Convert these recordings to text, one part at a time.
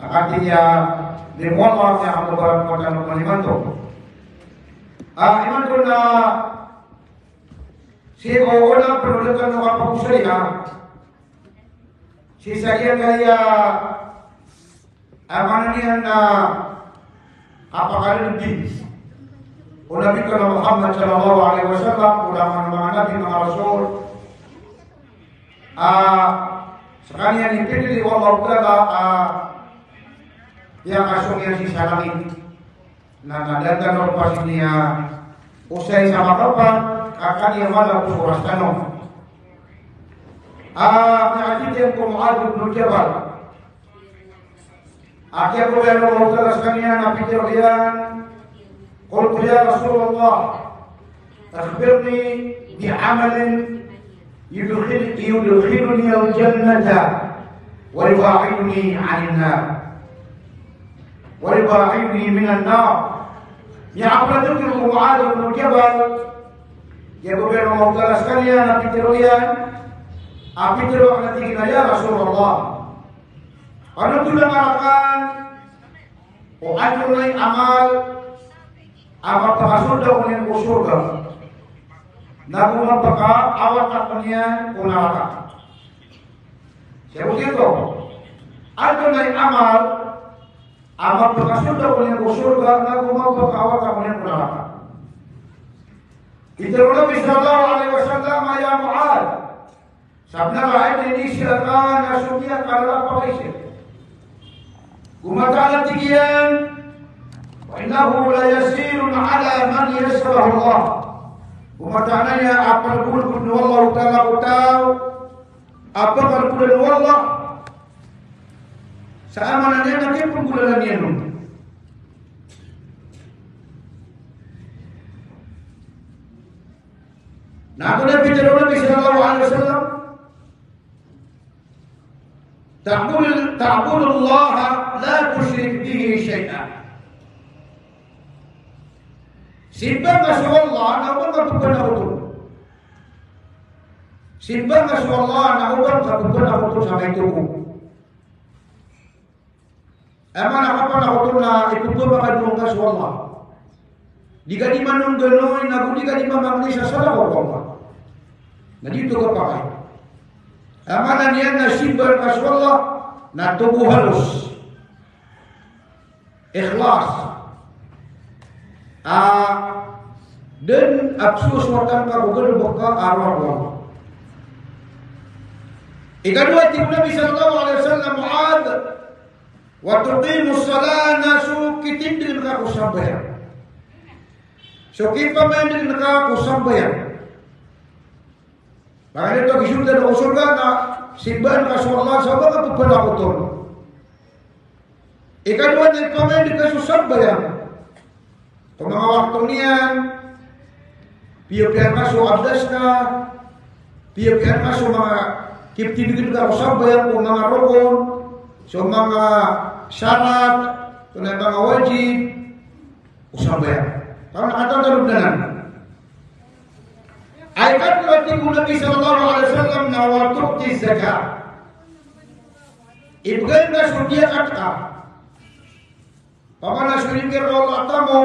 artinya di Allah yang berbuat kota iman tu. Iman tu na si orang perlukan apa kusaya. Si saya kaya amannya na apa kali lebih. Nabi Muhammad sallallahu alaihi wasallam ulama nabi mga rasul sekalian dipilih Allah Taala yang asungnya si salangin na nadatan ng pasiniya usay sa makapan akan yang malam suras tanong naajitin ko Mu'adh bin Jabal akhir ko yan Allah Taala sekalian napikir yan قلت يا رسول الله أخبرني بعمل يدخلني الجنة ويباعدني عن النار ويباعدني من النار يعقل ذكر معاذ بن جبل يقول الله تعالى sekalian api teruang nanti kita ya Rasulullah kalau tu mengatakan ajrul amal apa surga punya surga, namun apakah awak tak punya neraka? Saya begitu. Ada naik amal, apakah surga punya surga, namun apakah awak tak punya neraka? Kita Nabi Sallallahu Alaihi Wasallam ya Mu'adh, sabda ini silakan nasukia kalau apa isi. Kumatakan tigian. وإنه لا يسير على من يسره الله ومتعنى أقل كل والله تعالى قتاو أقل كل والله سأمنا نينا كيف كل نينا نقول Nabi sallallahu alaihi wasallam تعبد الله لا تشرك به شيئا Simbang Rasulullah namun bukan betul. Simbang Rasulullah namun bukan betul sampai itu. Emang apa betul na itu tu bakal dulu Rasulullah. Jika di mana genoi namun jika di mana Malaysia salah Allah. Jadi itu kepakai. Emang niat na simbang Rasulullah na tubuh halus. Ikhlas. Dan absus watan ka bukan baka arwah Allah. Ikadua tiba Nabi sallallahu alaihi wasallam Mu'adh wa tuqimus salat nasu kitindil ka kusambaya. So kipa mendil ka kusambaya. Bahkan itu kisah dari surga na simban Rasulullah sahabat ka pada betul. Ikadua ni pamendil ka kusambaya. Mga waktu niyan, piye-piye masuk abdas ka, piye-piye masuk mga kiptibigin ka usab bayang kung mga rukun, so mga syarat, kung mga wajib, usab bayang. Kalau nakataw darugdanan. Ayat berarti Nabi sallallahu alaihi wasallam na wa tu'ti zakat. Ibigay na sudiya ka. Pamana sulikir Allah tamu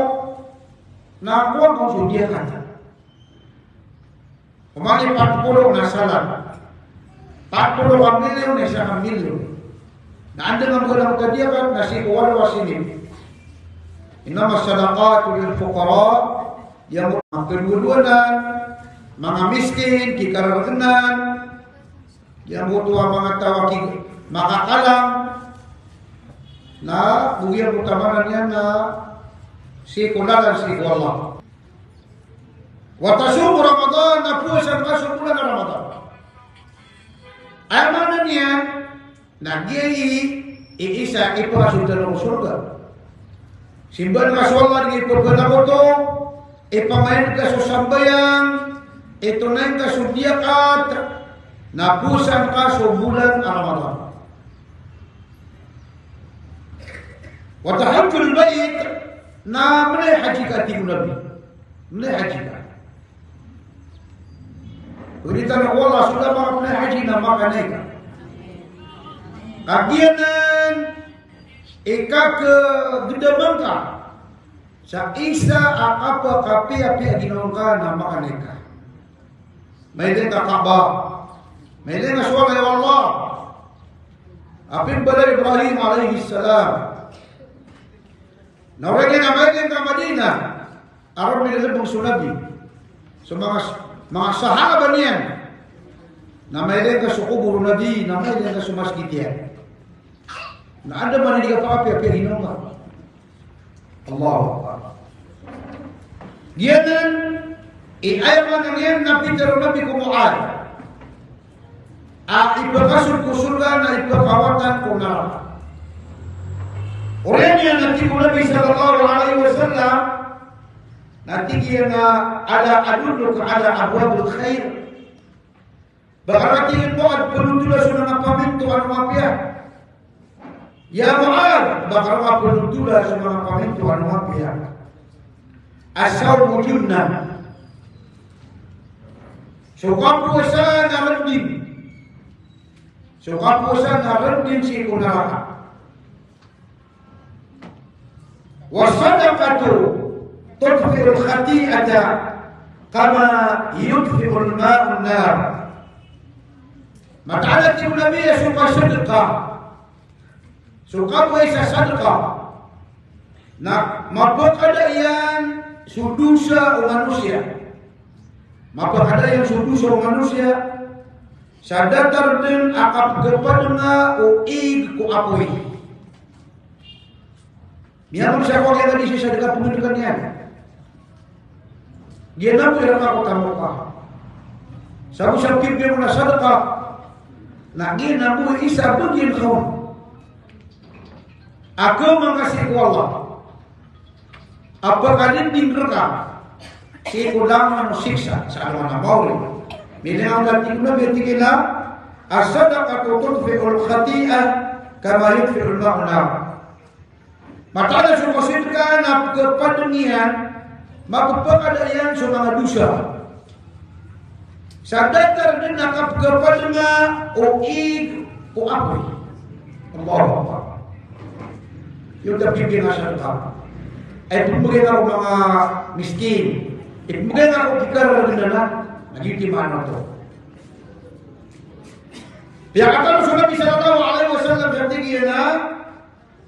na kuwa kung sudiya kata. Umali 40 na salat. 40 ang milyon na siya ang milyon. Na anda nga mga kadiya kat na si kuwala wasinip. Inama sadaqatu lil fuqara yang kedua-duanan mga miskin, kikaraganan, yang butuh mga tawaki makakalang na bugyan utamanan yan na si kulalan si Allah. Watasubu Ramadan na puasan masuk bulan Ramadan. Amanan yan na giyi iisa ipasok ng surga. Simban ka sa Allah di ipagkana to ipamayan ka sa sambayang itunayin ka sa diyakat na pusan ka sa bulan Ramadan. Watahajjul bait na mulai haji ka tiyo Nabi. Mulai haji ka. Kurita na Allah sudah mga mulai haji na makanay ka. Kagianan ika ke gedemangka sa isa apa kapi api aginongka nama kaneka maiden ka Ka'bah maiden ka suwa ya Allah apin bala Ibrahim alaihi salam nawagin na maiden ka Madinah aron nilabong sunabi so mga sahaba niyan na maiden ka sukubur nabi na maiden ka sumasjid yan na ada mana di kapi api aginongka Allah Giyanan iayaman ang yan na pitero nabi kumuad. Ipakasur ko surga na ipakawatan ko neraka. Orang yang nanti Nabi sallallahu alaihi wasallam nanti dia ada aduluk ala abwabul khair. Berarti itu ada penuntut sudah ngapain tuan mafia. Ya Mu'ad, bakal penuntut sudah ngapain tuan mafia. Asal junnah. Suka puasa narendin. Suka puasa narendin si kunara. Wasadaqatu tudfi'ul khati'ata kama yudfi'ul ma'un nar. Maka Nabi suka sedekah. Suka puasa sedekah. Nah, mabuk ada yang sudusa manusia. Maka ada yang sudusa manusia sadatar din akap kepadanya uig ku apoi. Biarpun saya kau yang tadi sisa dekat penunjukannya. Dia nak yang aku tamuka. Sabu sakit dia mana sedekah. Nak dia nak isa begin kau. Aku mengasihi Allah. Apa kalian dinggerkan? Si kulang siksa sa mana mauli. Milang dati ko na bitigila as-sadaqatu tudfi'ul khati'ah kama yudfi'ul ma'un nar. Matala sa kasidkan na kepadungian magpakadayan sa mga dusa. Sa datar din nakap kepadunga o ig o apoy. Allahu Akbar. Yung tapigin na sa datar. Ay pumugin ako mga miskin. Ipumugin ako kikara rin na nagitimaan na ito. Kaya kata Rasulullah sallallahu alaihi wasallam sa tingin na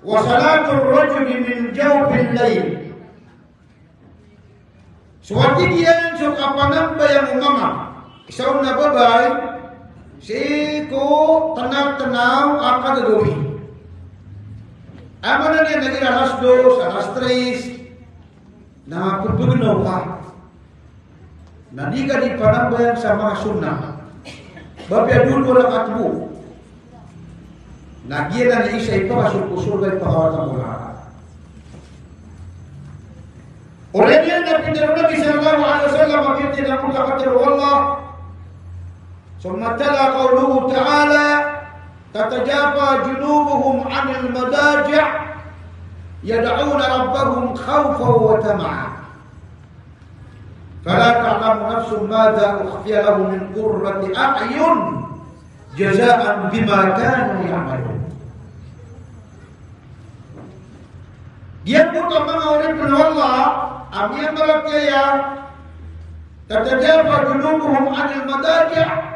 wasalatul rajuli min jawbil layl. Suwati diyan so kapanang bayang umama. Isaw na babay si ko tanaw-tanaw ang gagawin. Ama na niya naging alas 2, alas 3 na pagpaginaw ka. Na di ka di panambayan sa mga sunnah. Babi dulu lang at mo. Nagyan na ni isa ipakasur-kusur kay pakawatan mo lahat. Orang yang Nabi sallallahu alaihi wasallam mengatakan dalam kata Allah summa tala qawluhu ta'ala تتجافى جنوبهم عن المضاجع يدعون ربهم خوفا وطمعا فلا تعلم نفس ماذا أخفي له من قرة أعين جزاء بما كانوا يعملون. Dia bukan mengawali Allah, ambil mereka tatajafa junubuhum anil madaji'.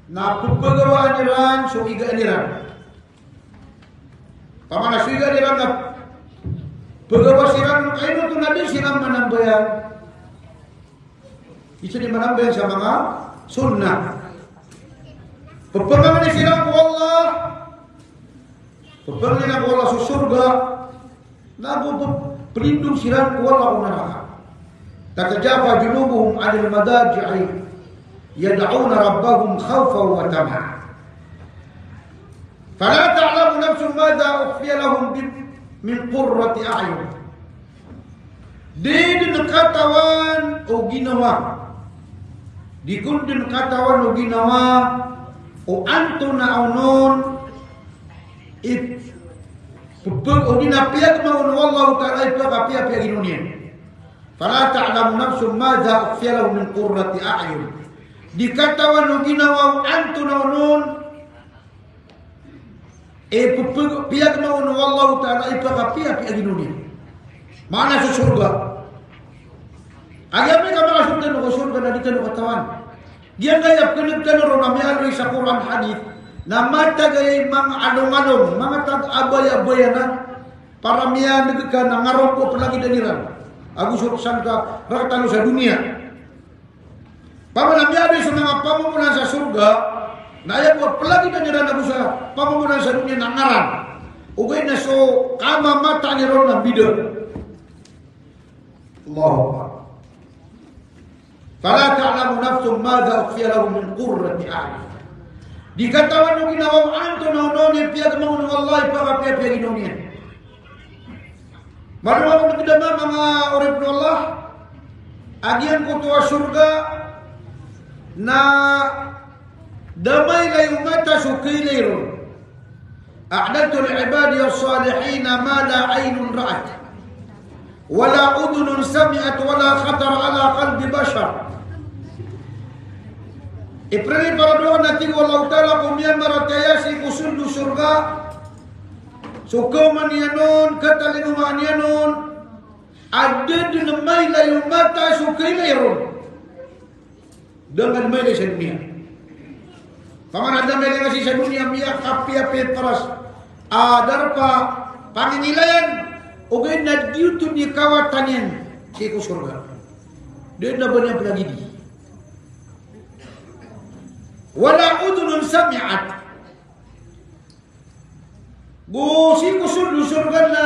Na pagpagawa niran so iga niran. Pamana so iga niran na pagawa siran ayun ito na din silang manambayan. Isa din manambayan sa mga sunnah. Pagpagawa ni silang ko Allah. Pagpagawa ni Allah sa surga. Pelindung silang ko Allah kung naraka. Tatajafa junubuhum anil madaji'i يدعون ربهم خوفا وطمعا فلا تعلم نفس ماذا أخفي لهم من قرة أعين. Din katawan o ginawa. Di kundin katawan o ginawa o anto na unon o dinapiyag maun wallahu ta'ala ipagapiyag inunyan. Fala ta'lamu nafsun madha ukhfiya lahum min qurrati a'yun. Di katawan o ginawa o anto na unon piyag maun wallahu ta'ala ipakapia pi agi dunia. Mana su surga? Agami ka mga surga no surga na dito no katawan. Diyan gayap kanagtan ro na may alwi sa Quran hadith na matagay mga along-along, mga tag-abay-abayanan para miya nagka nangarong ko palagi daniran. Agus urusan ka rakatalo sa dunia. Pamanamyabi sa mga pamumunan sa surga, na ayaw ko palagi daniran ako sa pamumunan sa dunia nangaran. Ugay na so kama mata ni ron ng bidon. Allahu Akbar. Fala ta'lamu nafsun madza ukhfiya lahum min qurrati a'yun. Di katawan ng ginawang anto na unonin piyag mga Allah ipakapiyag inonin. Marunong ako nagdama mga orib ng Allah. Agian ko tuwa surga na damay kayo mata sukay layron. A'dadtu li'ibadi as-salihin ma la 'aynun ra'at wala udhunun sami'at wala khatar ala qalbi bashar. Iprili para doon natin walau ta'ala kumyan maratayasi kusundu surga sukuman yanon katalinguman yanon ada dinamay layong mata sukay layron dengan may lay sa dunia. Paman ada may lay kasi sa dunia miyak kapi-api paras darpa panginilayan ugay na dito ni kawatanin si surga. Dia na ba niya pelagidi? Wala udunun sami'at. Gusi kusul surga na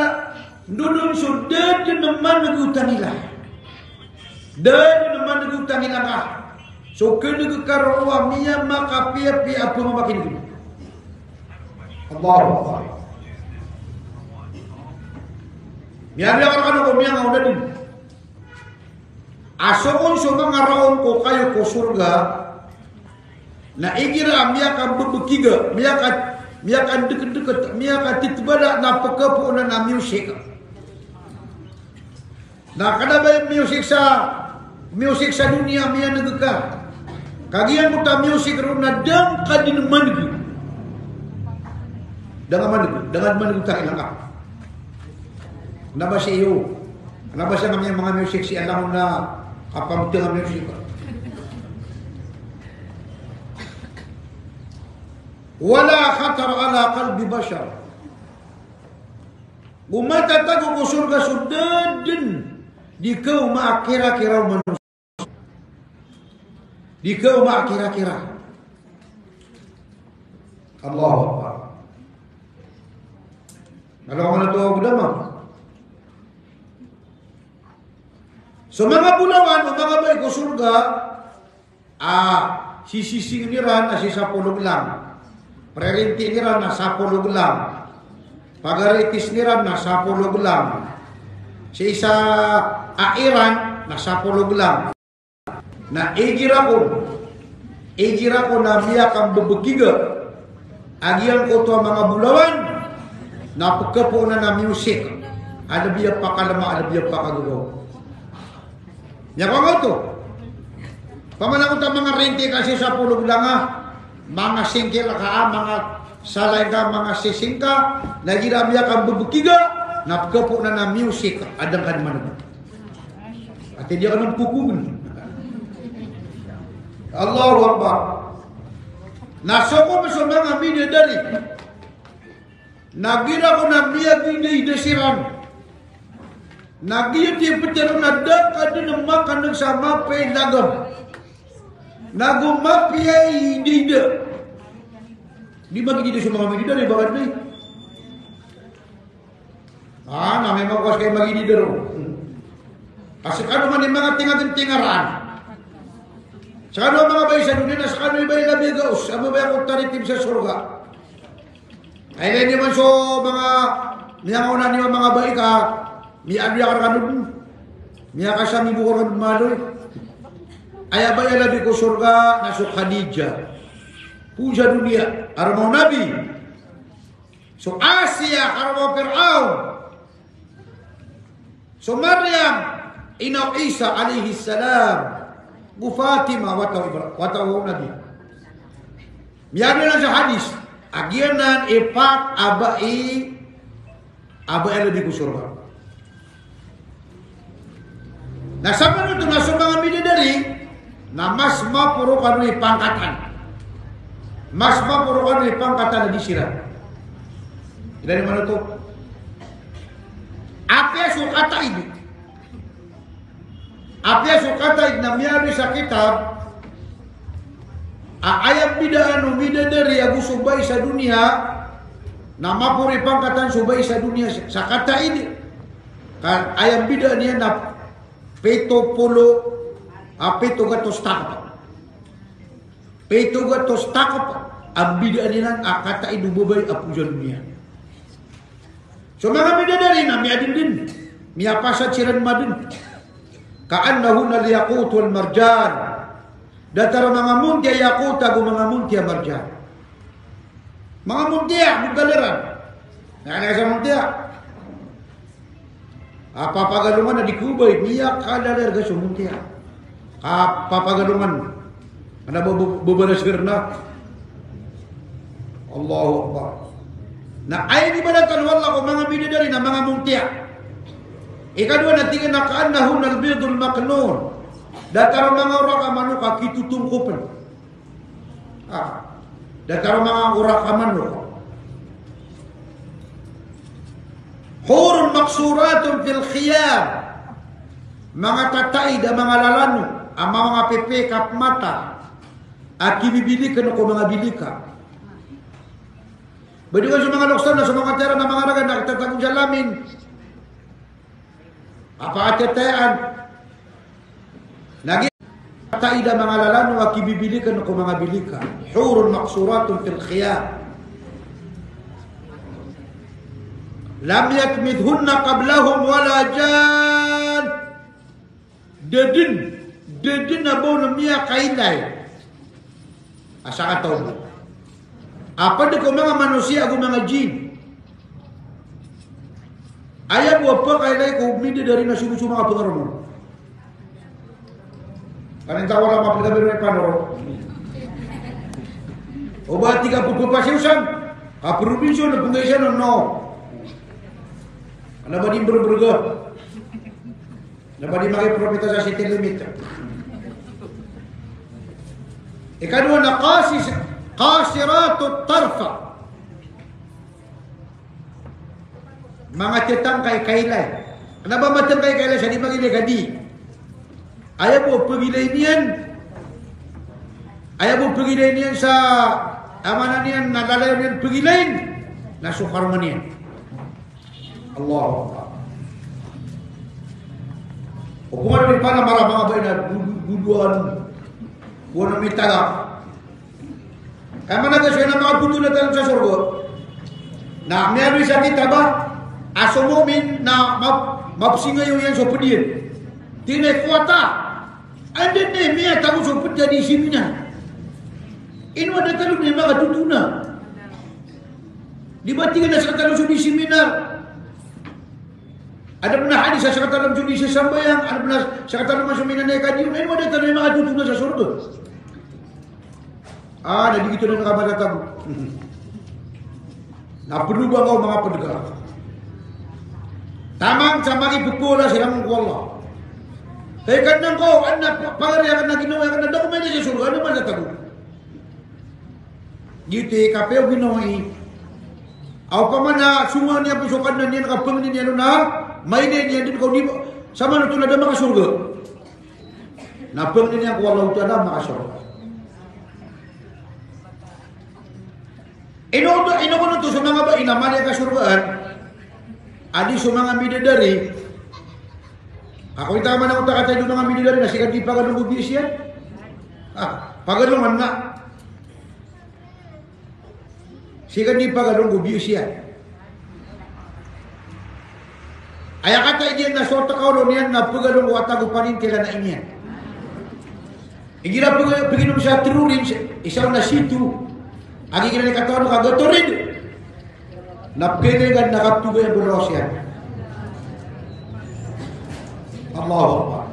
dudun sudah naman nagutangila. Dan naman nagutangila ka. So kene karawa miya makapiapi apa mamakin gitu. Allahu Akbar. Miya dia orang ko miya ngau din. Asokon so mangaraon ko kayo ko surga. Na igira miya ka bebekiga, miya ka deket-deket, miya ka titbada na pekapo na music. Na kada ba music sa dunia miya nagka. Kagian muta music ro na dang kadin mangu. Dengan mangu ta ilang. Naba siyo. Naba sa mga music si alam na kapam tengah music. Wala khatar ala qalbi bashar. Umata tago ko surga sudadin di kau ma kira-kira manusia. Di kau ma kira-kira. Allahu Akbar. Kalau mana tu berdama. So mga bulawan, mga baik ko surga, sisising niran na si sapulog lang. Prerinti niran na sapulog lang. Pagaritis niran na sapulog lang. Si isa airan na sapulog lang. Na ejira ko na miya kang bebegiga. Agian ko to mga bulawan na pagkapo na music. Ada biya pakalama, ada biya pakagulo. Nya ko to. Pamanang ta mga rente kasi sapulog lang mga singkil ka, mga salay ka, mga sisingka, nagiramiya kang bubukiga, napkapo na music, adang kan man. At hindi ka ng pukugun. Allahu Akbar. Nasoko sa mga bidadari. Nagira ko na miya binidesiran. Nagira di petero na dakad na makan sa mapay lagam. Nagumapiyay dida. Di bagi dida sa mga dida ni bakit ni? Na may magwas kay magi dida ro. Kasi kano man yung mga tingaran. Sa kano mga bay sa dunia na sa kano iba'y labigaos. Ano ba yung taritim sa surga? Ay hindi man so mga niyangauna niyo mga bay ka. Miya kanun. Miya ka sa mibukuran maloy. Ayah bayar Nabi ko surga nasuk Khadijah. Puja dunia armau Nabi. So Asia armau Fir'aun. So Maryam ina Isa alaihi salam. Bu Fatimah watawu Nabi. Miado na sa hadis. Agianan ipak abai aba yang lebih ke surga. Nah sama itu nasib mga bidadari na mas mapurukan ni pangkatan. Mas mapurukan ni pangkatan na disirat. Dari mana tu? Apa sukata ini? Apa sukata ini namanya sa kitab? Ayat bidaan bidadari agu subay sa dunia, nama puri pangkatan subay sa dunia. Sa kata ini, kan ayat bidaan niya na peto gatos takap. Peto gatos takap. Ang bidaan niya na kata ini bubay apu sa dunia. So mga bidadari na miadin din, miyapasat siran madin. Ka'annahu na liyakut wal marjan. Datara mga muntia yakuta gu mga muntia marjan. Mga muntia bugaleran. Nakana sa muntia. Apa pagalungan na dikubay niya kadaler ga sa muntia. Apa pagalungan ana beberesir na. Allahu Akbar. Na ay di balatan wala ko mga bidadari na mga muntia. Ikadua na tingin na kaannahu nal bidul maknun. Datang mga orang amano ka kitutungkupan. Datang mga orang amano. Hurun maksuratun fil khiyam. Mga tatay da mga lalano, ang mga pepe kap mata. At kibibilikan ako mga bilika. Badiwa sa mga loksan na sa mga tera na mga raga nakatatagung jalamin. Apa atetean? Lagi taida mga lalano wa kibibilikan ako mga bilika. Hurun maksuratun fil khiyam. Lam yatmidhunna qablahum wala jan. Dedin na baw na miya kailay. Asa ka tao mo? Apa di ko mga manusia ako mga jin. Ayaw mo pa kailay ko umidi dari na subusu mga pengarumun. Kalian tahu lah apa kita bermain panor. Obat 30% provinsi na pengisian no. Ano ba din berberga? Ano ba din makai proprietary city limit? Ikadua na qasiratut tarfa. Mga tetang kay kailay. Ano ba matang kay kailay sa di magili kadi? Ayaw mo pagilay niyan sa amanan niyan, nalalayo niyan pagilayin, nasukar mo niyan. Allah. O kung ano para mga bay na buduan, buwan na may talak. Kaya managasya na mga puto na talang sa surga, na meron sa kita ba, aso mo min na mapsingayo yan sa padiyan. Tinay kuwata. Anda ni miya tahu soput jadi simina. Ini ada kalau ni maka tutuna. Dibatikan na sa kalau di seminar. Ada pernah hadis sa kalau judi sesambayang, ada pernah sa kalau masuk minan na kadiu. Ini ada kalau maka tutuna sa surga. Ada begitu na kabar tahu. Na perlu ba kau mga pendengar. Tamang samari pukul silang Allah. Tapi kadang kau anak pangar yang kena ginawa yang kena dokumen sa surga ano man natago. Gitu kapeo ginawi. Aw pa man na sunga niya pusukan na niya nakapangin niya na may niya din kau di sama na tulad ng mga surga. Napangin niya ko Allah Ta'ala mga surga. Ino ko na to sa mga ba inaman ka surgaan. Adi sa mga bidadari. Ako ita man ako takatay doon mga bidadari na sikat di pagadong gubis yan. Pagadong man na. Sikat di pagadong gubis yan. Ay kata iyan na sorta ka ulo niyan na pagadong watago panin kila na inyan. Igira paginom sa trurin, isaw na situ. Agi kila ni katawan kagatorin. Napkene gan nakaptugay ang bulos yan. Allahu Akbar.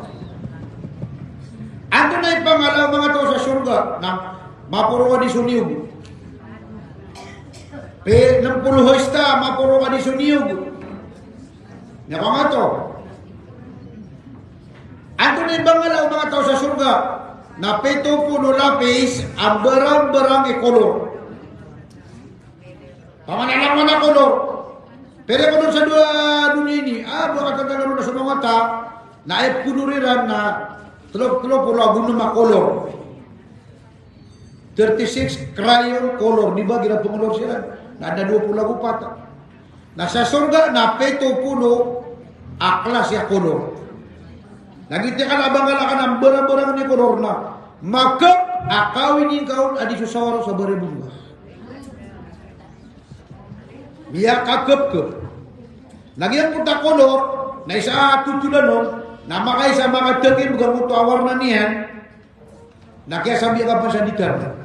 Ando na yung pangalaw mga tao sa surga na mapuruwa di suniog. Nampuruhoy sta, mapuruwa di suniog. Ya kau ngaco. Anto ni bangala mga tao sa surga. Na 70 lapis ang berang-berang kolor. Pamanalang mana kolor. Pero kolor sa dua dunia ini. Bukan kata-kata sa mga ta. Na ay kuluriran na telok-telok pulau gunung kolor. 36 crayon kolor. Dibagi na pengolor sila. Na ada 20 lagu patah. Na sa surga na 70 aklas ya kolor. Lagi tiakan abang-alakan ang barang-barang ni kolor na. Maka akawin yung kaun adi susawaro sa berebungas. Biar kakep-kep. Lagi yang putar kolor. Na isa tutulan nun. Na makay sa mga tekin bukan mutu awar na niyan. Na kaya sabi ka pa sa ditar.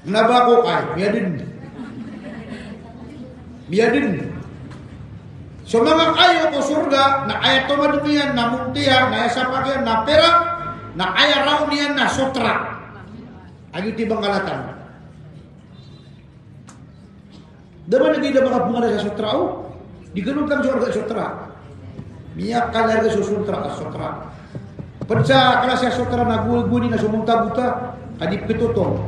Nabako kay. Biadin. So mga kayo ko surga na ayat toman niyan na muntiya na sa pagyan na pera na ayat raw niyan na sutra. Agi tibang kalatan. Daman lagi da mga pungala sa sutra o. Di ganun kang surga sutra. Miyak kalarga sa sutra. Padsa kelas sa sutra na guni na sumunta buta kadip ketutong.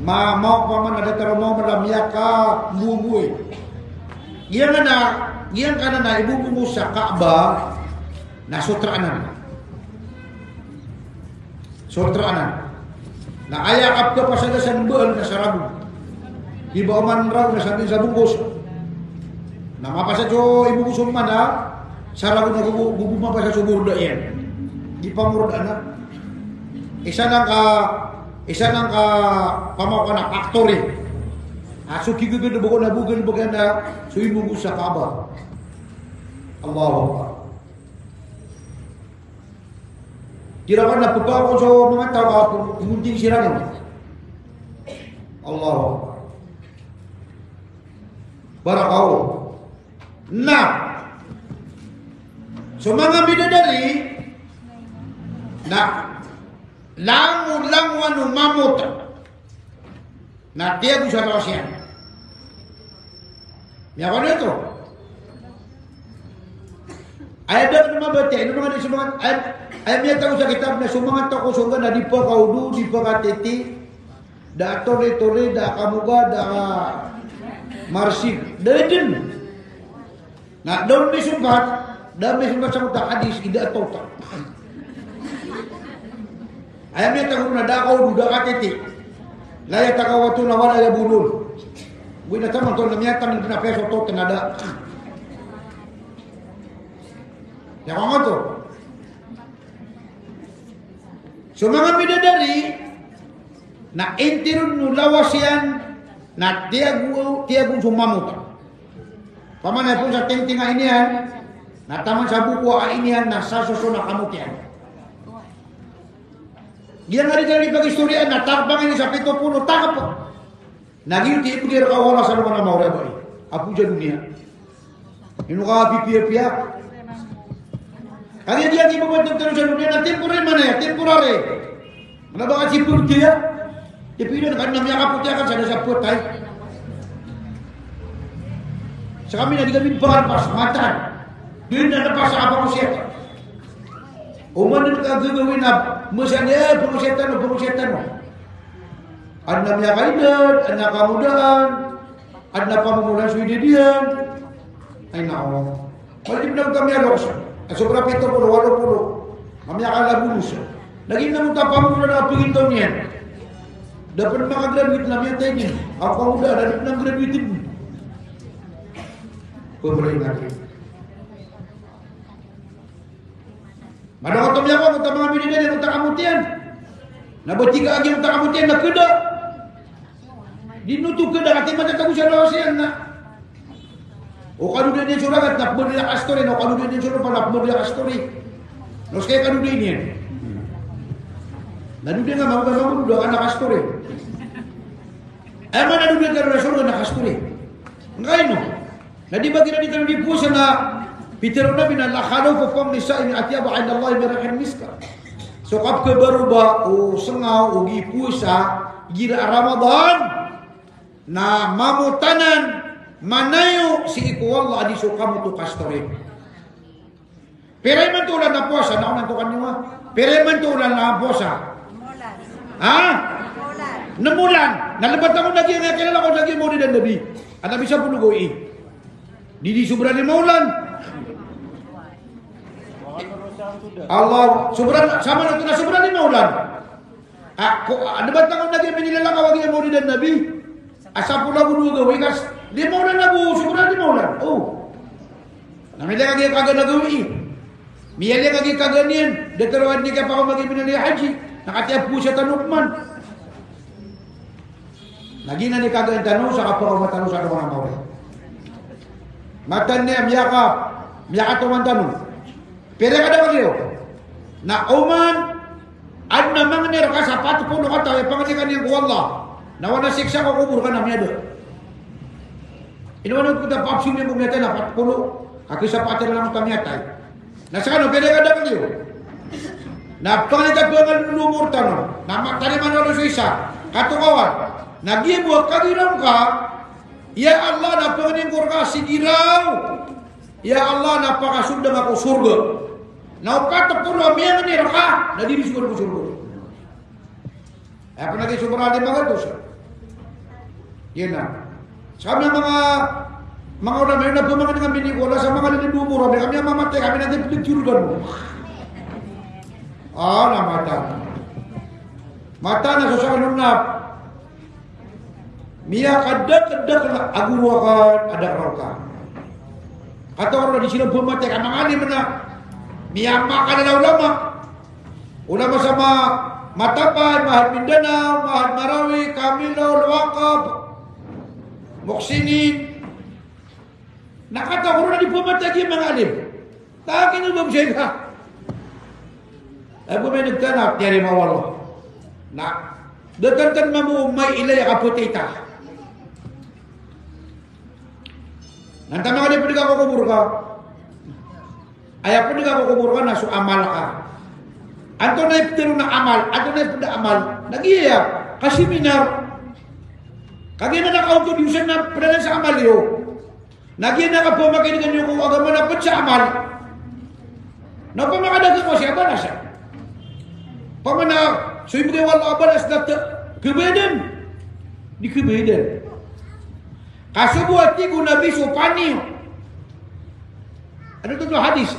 Mau paman ada taro mau malamiyak ka bubuy. Iyan ka na ibubu mo sa Kaaba na sutraanan. Na ayakap ka pa sa sanbal na sarabu. Iba man raw na sabi sa bungkus. Na mapasa jo ibubu summan ha. Sarabu na gubu mapasa subur da yan. Di pamurda na. Isa nang ka pamaw ka na factory. Asuki gede bukan na bukan baganda suibu sa Kaaba. Allahu Akbar. Kira kan na pagkakon sa mga tao pumunting sirangan. Allahu Akbar. Barakaw. Na. So mga bidadari na lang mamut na tiya sa Rosyan. Ya kan itu? Ada nama baca, ini mga semangat. Ayam yang tahu sa kitab na sumangat ako surga na di pa kaudu, di pa katiti, da tore-tore, da kamuga, da marsik, da din. Na daun misumbat, sa mga hadis, ida total. Ayam yang tahu na da kaudu, da katiti, laya takawatu na wala ya bulul. Gue na tamang to namiyatan na peso to tenada. Ya kamu to. So mga bidadari na intirun nulawasian na tiagu sumamut. Paman pun sa tintinga inian na taman sa buku inian na sasoso na kamutian. Dia ngari dari bagi istorya na tarbang ini sa 70 takap. Naging ti pudir ka wala sa mga maura ba. Apu ja dunia. Inu ka pipia. Kaya dia di bawah dokter sa dunia na temporary mana ya? Temporary. Mana ba si dia? Dipilih kan namanya kapu dia kan sada sa putai. Sa kami na digamin bahan pas matan. Din na pas apa usia. Uman din ka gagawin na musanya pengusetan. Ada namanya kaidan, ada kemudahan, ada pemulaan Swedian. Ay nako. Pwede mo nang kami alos. At sobra pito po, 80. Kami akala bulus. Naging naman tapamula na pingin daw niyan. Dapat makagraduate na niya tayo niya. Ako udah, dapat nang graduate mo. Pumulay natin. Madakotom yawa, kung mga binigay ng takamutian. Nabati ka agi ng takamutian na kuda. Dinutuk ke dah hati macam tahu siapa sian nak. O kalau dia suragat nak berdiri astori, no kalau dia suruh pada berdiri astori. No sekali kalau dia ni. Lalu dia nggak mau dua anak astori. Mana dulu dia kalau surga anak astori. Enggak ini. Jadi bagi dia kalau dipuasa na Peter Nabi na lakhalu fafam nisa ini atiaba inda Allah birahin miska. So kap ke berubah o sengau o gipuasa gira Ramadan. Na mamutanan Manayo si iku Allah adi so kamu tu kastore. Pereman tu ulan na puasa, naon to kanyo. Pereman tu ulan na puasa. Ha? Nemulan. Nalabat ako lagi nga kilala ko lagi mo dan Nabi. At bisa pulugoy. Di sobra ni maulan. Allah sobra sama na tuna sobra ni maulan. Ako nalabat ako lagi minilala ka wagi mo dan Nabi. Asa pula bulu gawi kas di maulan na bu sobra ni maulan. Oh. Namila kagi kagad na gawi. Miyali kagi kaganian. Detaruan ni ka pa ko magi pinali haji. Nakatiapu siya tanukman. Lagi na ni kagad tanong sa kapwa matanong sa mga mawala. Matan niya miyaka tuman tanong. Pero kada kayo na uman ad na mga nir ka sa patupulo ka tayo panganikan niyang ko Allah. Nawana siksa ko kubur ka na miyado. Inuwanan ko na papsin niya mong na patupulo. Aki sa patir lang kami atay. Nasa kano, pero kada kayo. Na panganikan po ang lumur tanong. Na mataniman wala sa isa. Katukawan. Nagibuat kagirang ka, ya Allah napanganing ka sigiraw. Ya Allah napakasundang ako surga. Naupatapulo miyang niraka, nadirisiguro ko surga. Ako naging sobrali mga dosa. Yan na. Sabi ng mga orang may nagpumangin ng binikola sa mga linumuro, kami ang mamatay, kami naging pinagsurgan mo. Na mata. Mata na susakan na Mia kadak aguwakan ada raka. Kata orang di sini pemati kan mangani mana. Mia makan ada ulama. Ulama sama Matapan, Mahad Mindanao, Mahad Marawi, Kamilo, Wakab, Muksinin. Nakata orang di pemati lagi mengalim. Tak kena berjaya. Aku menegak dari mawala. Nak dekat mamu mai ilai apotita. Nanti mga di pwede ka kukubur ka. Ay pwede ka kukubur ka na so amal ka. Anto na ipitiro na amal. Anto na ipitiro na amal. Nag-iya. Kasiminar. Kagi na naka-autodiusan na pwede sa amal yo. Nag-iya na ka po makinigan nyo kung agam manapot sa amal. Na pa makadagan ko siya ba na siya? Pamana, so ibigay wala abalas na kebedan. Di kebedan. Kasubuati ko Nabi supani. Ano to hadis?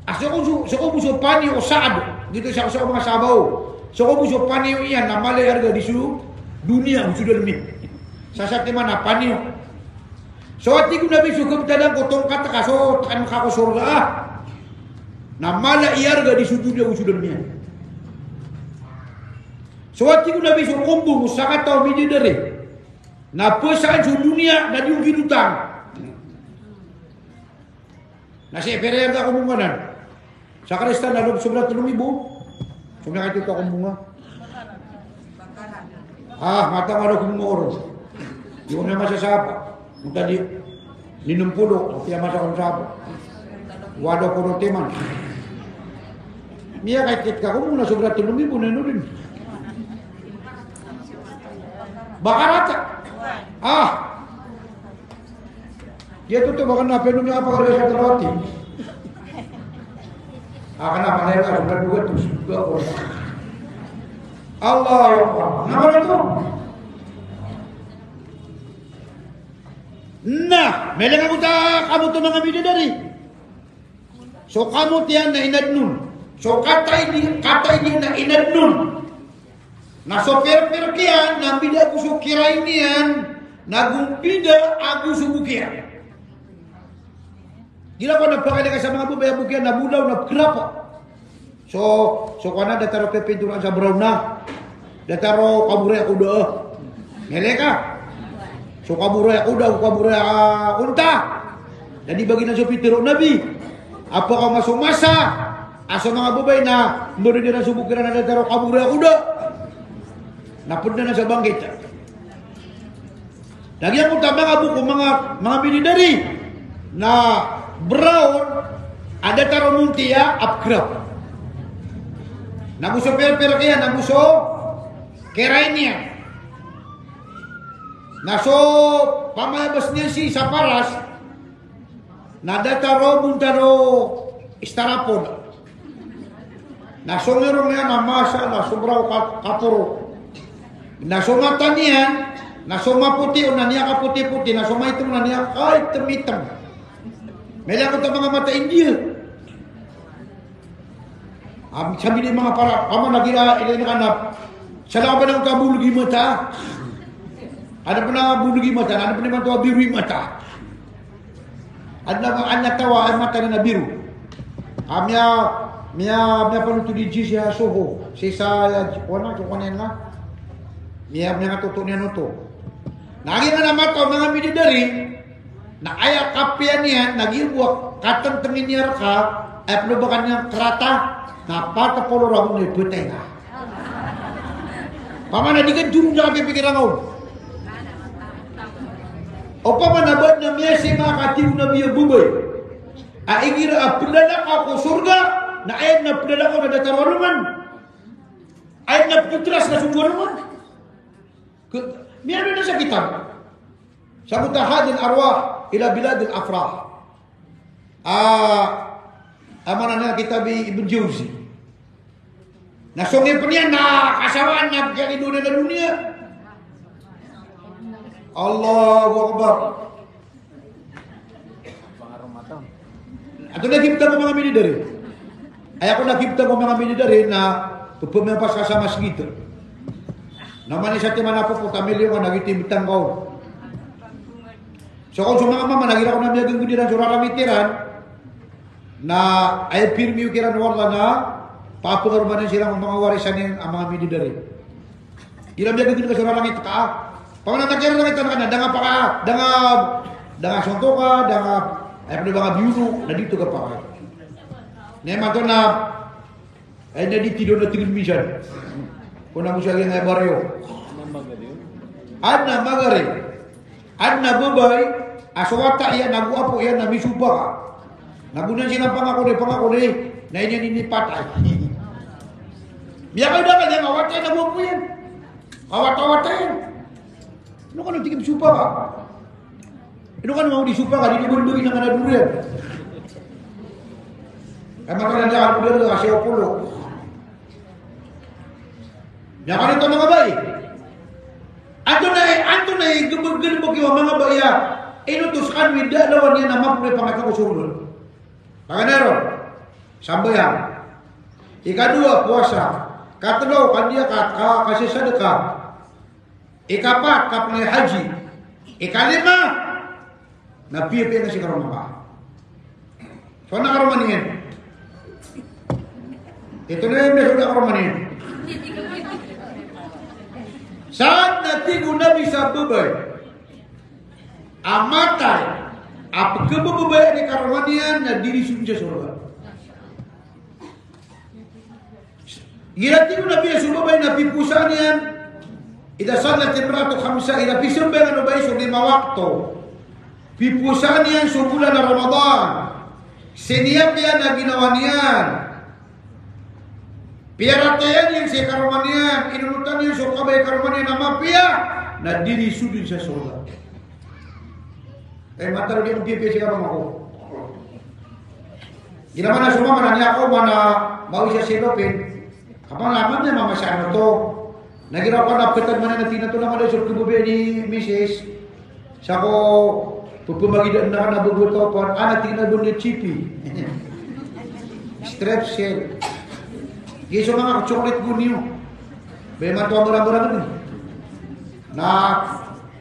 Asoko supani o Sa'ad. Gitu sa mga sabaw. So ko supani iyan na malay harga di dunia sudah demi. Sasakti mana pani. So ati ko Nabi sukum tadang ko tongkat kaso kan ka ko surga. Na malay harga di dunia sudah demi. So ati ko Nabi sukumbu musakat tau bididari. Na pesan sa dunia na yung ginutang. Nasi perer ka kumunganan. Sa Kristan na sobra 3,000. Sobra kayo ka kumunga. Mata nga na kumungoro. Di ko na masasapa. Munta di 60. Kaya masakang sapa. Wado ko no teman. Miya kahit ka kumuna sobra 3,000 na rin. Bakarata. Dia tuh bahkan napenungnya apa kalau saya terwati. Kenapa saya sudah dua orang. Allah nama itu. Nah, meleng kamu tuh mga bidadari. So kamu tiyan na inadnun. So kata ini na inadnun. Na so per kian na bida ko so kirain niyan. Nagumpida aku subukian. Gila ko nagpakali ka sa mga bubaya bukian na bulaw na krapa. So kana dataro pepinturan sa brown na. Dataro kabure ako do. Ngele ka. So kabure ako do, kabure unta. Jadi bagi na so pitiro Nabi. Apa ka masumasa? Asa mga bubay na muro na subukiran na dataro kabure ako do. Napunta na sa bangkit. Lagi yang utama abu ko mga bididari na brown ada taro muntia upgrade. Naguso per kaya naguso kerainnya. Naso pamaya basnya si saparas. Nada taro buntaro istarapon. Naso ngerongnya nama sa naso brau kapuro. Naso matanian, naso maputi unania kaputi-puti, naso maitum unania ay hitam-hitam. Melang untuk mga mata India. Sabi ni mga para paman nagira ini kanap. Salah pa ng kabulugi mata. Ada pernah bulugi mata, ada pernah tua biru mata. Ada anak tawa mata na biru. Mia panutu di jisi soho. Sisa wana na. Mia katutu niya nuto. Nagi na mata mga mididari. Na ayak kapian niya nagibuak katang tengin niya ka ay penubakan niya kerata na pata polo rabu ni putay na. Pamana di kan jurung jangan pikiran kau. Opa mana buat namanya sema kati nabi bubai. Aingira apilala aku surga, na ayat na pilala ko na datawaruman. Ayat na putras na sungguruman. Miano na sa kitab. Sabuta hadil arwah ila biladil afrah. Amana na kitab Ibn Jauzi. Nasongin penian na kasawaan na jadi dunia. Allahu Akbar. Ato nakipta ko mga milidari. Ay ako nakipta ko mga milidari na pupumempas kasama segitu. Naman isa ti manapo po tamilyo nga nagitimtang ko. So kung sumama mama nagira ko na biyagin ko din ang surara mitiran na ay pirmi ukiran warla na papungarmanin silang mga warisan ang mga milidari. Ilang biyagin ko surara ngit ka. Panganantakir na kita na danga pa danga sonto ka danga ay pwede mga biuno na dito ka pa. Nema to na ay na dito na television. Kung na mo siya nga baryo. Adna magari. Adna babay aswata iya nagu apo iya na misuba ka. Nagunan silang pangako ni na inya ninipatay. Biya kayo dapat yang awatay na buwan mo yan. Awat-awatayin. Ino kan tingin supa ka? Ino kan mau disupa ka? Di dibunduin ng anak durian. Kaya makanan niya ako dito kasi opulo. Yan ka nito mga bay. Anto na gumagulbog yung mga baya. Inutuskan mida lawan niya na mapulay pangakakusulun. Paganero, sambayan. Ikadua, puasa. Katlo, kandiya kasi sadaka. Ikapat, kapag haji. Ikalima, napipi na si karumaka. So, nakarumanihin. Ito na yung meso na karumanihin. Saat natigo nabi sa bubay, amatay, apag kabubay ni karumanihan na dirisun sa surga. Ginatigo nabi sa bubay na pipusan yan, Ida salat imratu khamsa ila pisumbengan ubay so 5 waktu. Pipusan yan sa bulan na Ramadan. Siniyap yan na ginawa niyan. Piyaratayan yan si karuman yan. Inunutan yan sa kabay karuman yan na mapia. Na diri sudin sa surga. Kaya mataro din ang pipi si karuman ko. Ginawa na sumama na niya ako mana mau siya silopin. Kapag naman niya mamasyano to. Nagirapan na petan mana na tinatulang ada sur kububi ni Mrs. Sako pupumagid na nabubuto pon anak tinabon ni chipi. Strep shell. Giso mga chocolate gunyo. Bema to murah-murah ni. Na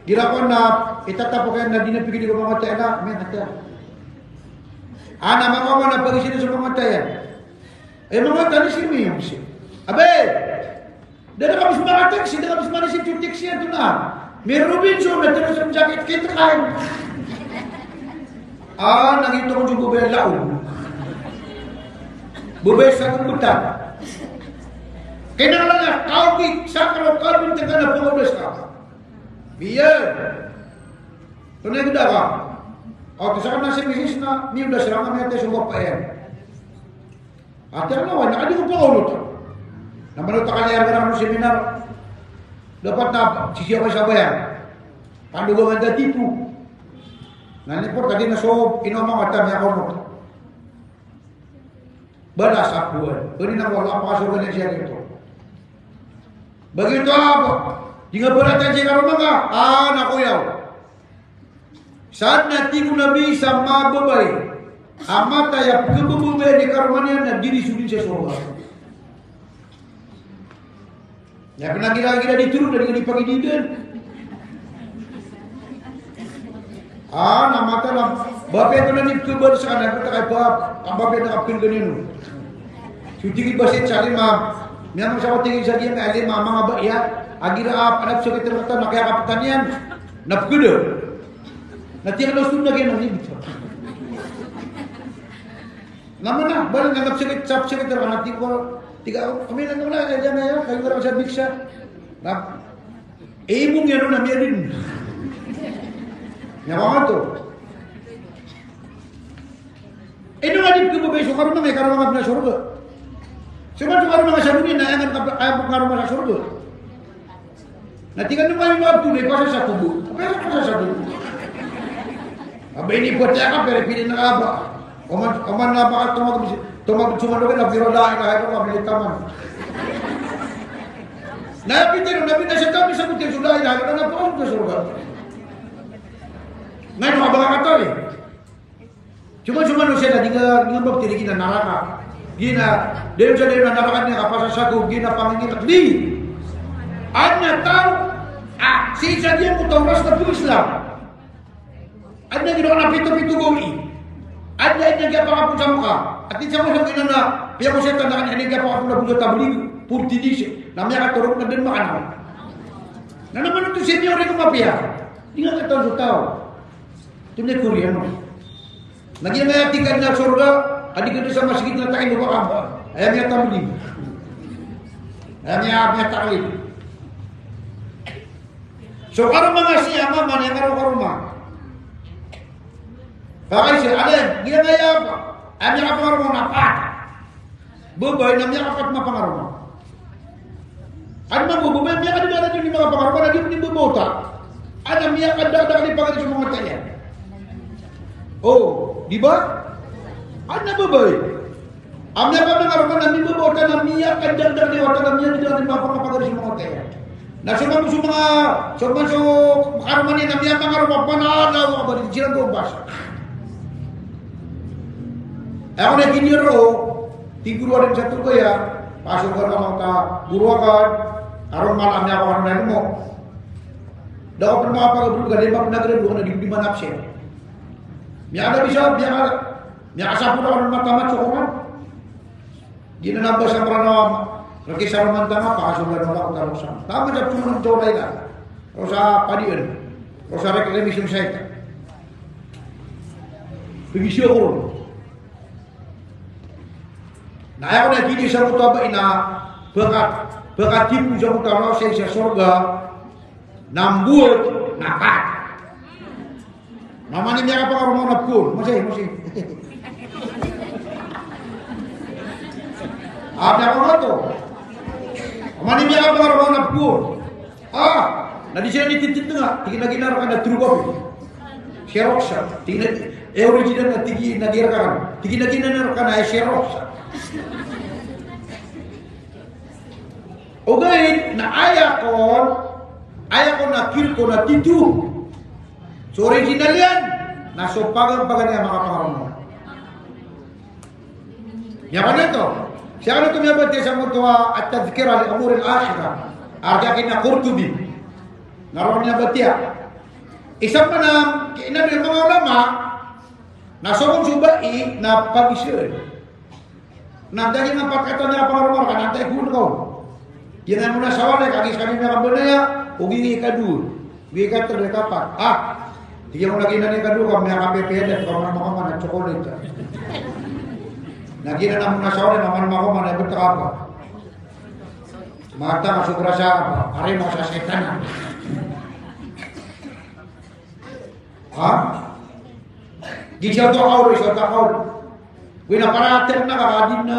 girapan na itatapo kay na dinapigil ko mga tela, men ata. Ana mga na pagisino sa mga tayan. Eh mga tani si Mrs. Abe, dan kami semua taksi, dan kami semua nasib taksi itu na. Merubinso, terus ang jaket kita kain. Nangito ko yung bubay laon. Bubay sa kumbutan. Kaya na kawik, sakro, kawin, taga na pangoblas ka. Biyan. Tunay ko ka. O, sa na si Mrs. na, niyo na sila kami ate sumpa pa yan. Ate, ano, nakadi ko pangulot. Naman ito kanyang ganang seminar. Dapat na sisiya ko sa bayan. Pandu ganda tipu. Nani por tadi na so inomang atam ya kono. Balas apuan. Ini na wala pa so gani siya dito. Begitu apa? Jika beratan siya karo mga, nakuyaw. Saat nanti guna bisa mababay. Amat ya kebububay di karumanya na diri sudin sa surga. Ya pernah kira-kira diturun dari dipagididan. Nama talam. Bapak itu nanti kebar sana kita kaya bab. Bapak itu kapil ganyan. Suci basit cari mam. Memang sama tinggi saja yang alim mama abak ya. Agira ap anak sakit terkata nak kaya kapitanian. Napkudo. Nanti kalau sudah kaya nanti betul. Nama na barang nganggap sakit terkata tiga kami nang wala aja na ya kayo ra sa biksa. Nah, imong yan na miyarin. Nyawa to. Ino nga dito ko ba sukaro mga karon mga surga. Suma sukaro mga sarunin na ang karon mga surga. Natikan mo yung abtu ni pasa sa tubo. Pero pasa sa tubo. Abay ni pota ka pero pilin na aba. Oman na ba tumag sumanukin na birodahin na ito kabilitaman. Napitin nabi na siya kami sa kutin sudahin na ito na po sa surga. Ngayon mga baka katoy. Cuma siya na di nga bagtiri gina naraka. Gina, dahil siya na narakan niya kapasasago, gina pangingilak. Di! Anya tahu, si isa dia mo tauras na po Islam. Anya ginawa na pito-pito gawin. Anya kaya pa sa mukha. At isa mo sa kinana, piya ko siya tandakan, kaya pa na buga tabli, purti di siya. Namanya katurok na din makanaw. Na naman ito senyor rin kumapiya. Di nga kataw sa tao. Ito na Koreano. Lagi na tingkat na surga, adik itu sa masjid na tayo lupa kaba. Ayaw niya tabli. Ayaw niya taklid. So karo mga siya nga man, yung karo mga. Bakit siya, alin, gina nga yan pa. Ayaw niya kapangaro mga napat. Bubay, namya kapat mapangaro mga. Ano man bubay, miya ka diba natin yung mga pangaro mga, naging yung bubota. Ano, miya ka daw di pagkat sa mga tayo. Oh, di ba? Ano bubay? Amya ka mga mga, namin bubota na miya ka daw di wata na miya di mapangapagaro sa mga tayo. Na sumang mga karumanin na miya mga rumah panalaw ako di silang gobas. Ako na kiniro, tiguro rin sa tuko ya, pasok ka naman ka, buruakan, aron malam niya ako ano na mo. Daw ako mga pagabulog, ganun ba pinagrado na di manap siya. Miya ka bisa, miya kasapo na ako ng matamat sa kuman. Ginanabas ang pranawam. Lagi sa romantanga, pakasulan mo lang ako talusan. Tama siya pumunong tolay lang. O sa padian. O sa reclamation site. Pigisyo ko ron. Naya ko na kini sa muto ba ina, bakat tipu sa muto na sa surga, nambuot, nakat. Mamanin niya ka pa karumang napkul. Masih. Apa ako nga to? Mani niya ka mga ramang napur. Na di siya nititit nga. Tingin na ginara ka na true copy. Xerox siya. Tingin na, original na tingin na gira ka. Tingin na ginara ka na Xerox siya. Okay, na aya ko na kill ko na titu. So original yan. Naso pagang niya mga pangaramang. Yaman na ito. Siya ano tumiyabad sa mutuwa at tadhkira li amur al-akhirah. Arga kina Qurtubi. Naroon niya batia. Isang pa na kainan ng mga ulama na sokong subai na pag-isir. Nandang yung pagkata niya pangarumar ka, nantay kun ko. Yan mo na sawala, kagis kami na kabunaya, ugingi ka doon. Ugingi ka terlekapan. Tigyan mo lagi na ni ka doon, kami na kapepedet, kamar-makaman at chocolate. Nagina na muna sa ulit, naman ako man, ay berta ka pa. Mata, masubra sa ari mo sa setan. Di siya to kaul. Kung naparater na kakadin na,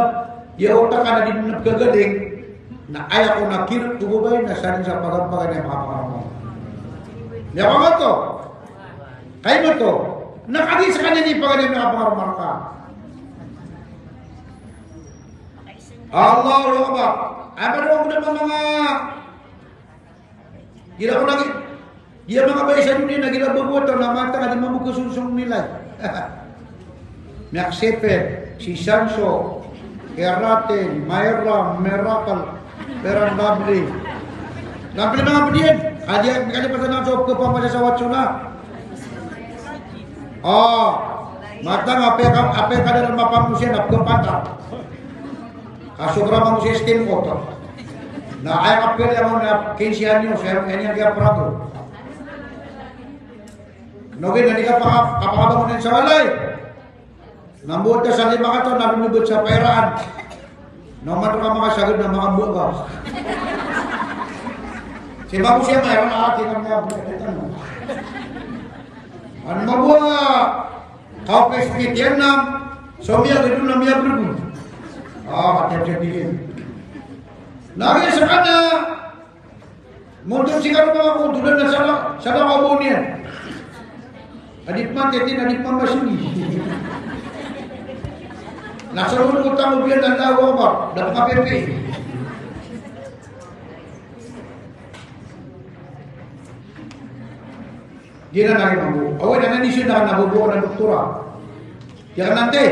yauta ka na din na gagaling, na ayaw ko na kirot tububay na sanin sa pagampagan niya makapangaramang. Ya apa to? Kayo to. Nakagi sa kanya ni pagaling na pangarmarka. Allahu Akbar. Apa dong mga gila ko lagi. Dia mga bayi sa dunia na gila berbuat na mata na di mabuka susung nilai. Naksepe si Sanso, Keratin, Mayra, Miracle, Perandabli. Nampil mga pedian. Kanya pasanang sob ke pamasasawat suna. Oh, matang apa kadar mapamusian ap kepatak. Kasubra manusia skin kotor. Nah, ayam apel yang mana kinsian ni, saya ini yang dia peratur. Nogin nanti kapag mo sa walay. Nambuot ka sa 5 katon, nalulubot sa pairaan. Naman ka mga sagad na mga buka. Si bago siya mayroon na ating ang mga bukitan mo. Ano mabuha? Kaupes kitiyan na, sumiya gito na miya bergun. Katip siya diin. Lagi sa kanya, mundur si kano mga kutulan na sa nakabo niya. Adip man, adip man masuli. Nasa ulo utang ubiyan ang lawa ba? Dapat kapepe. Gina na rin mabuo. Away na nanisyon na nabubuo ng doktora. Kaya nanti,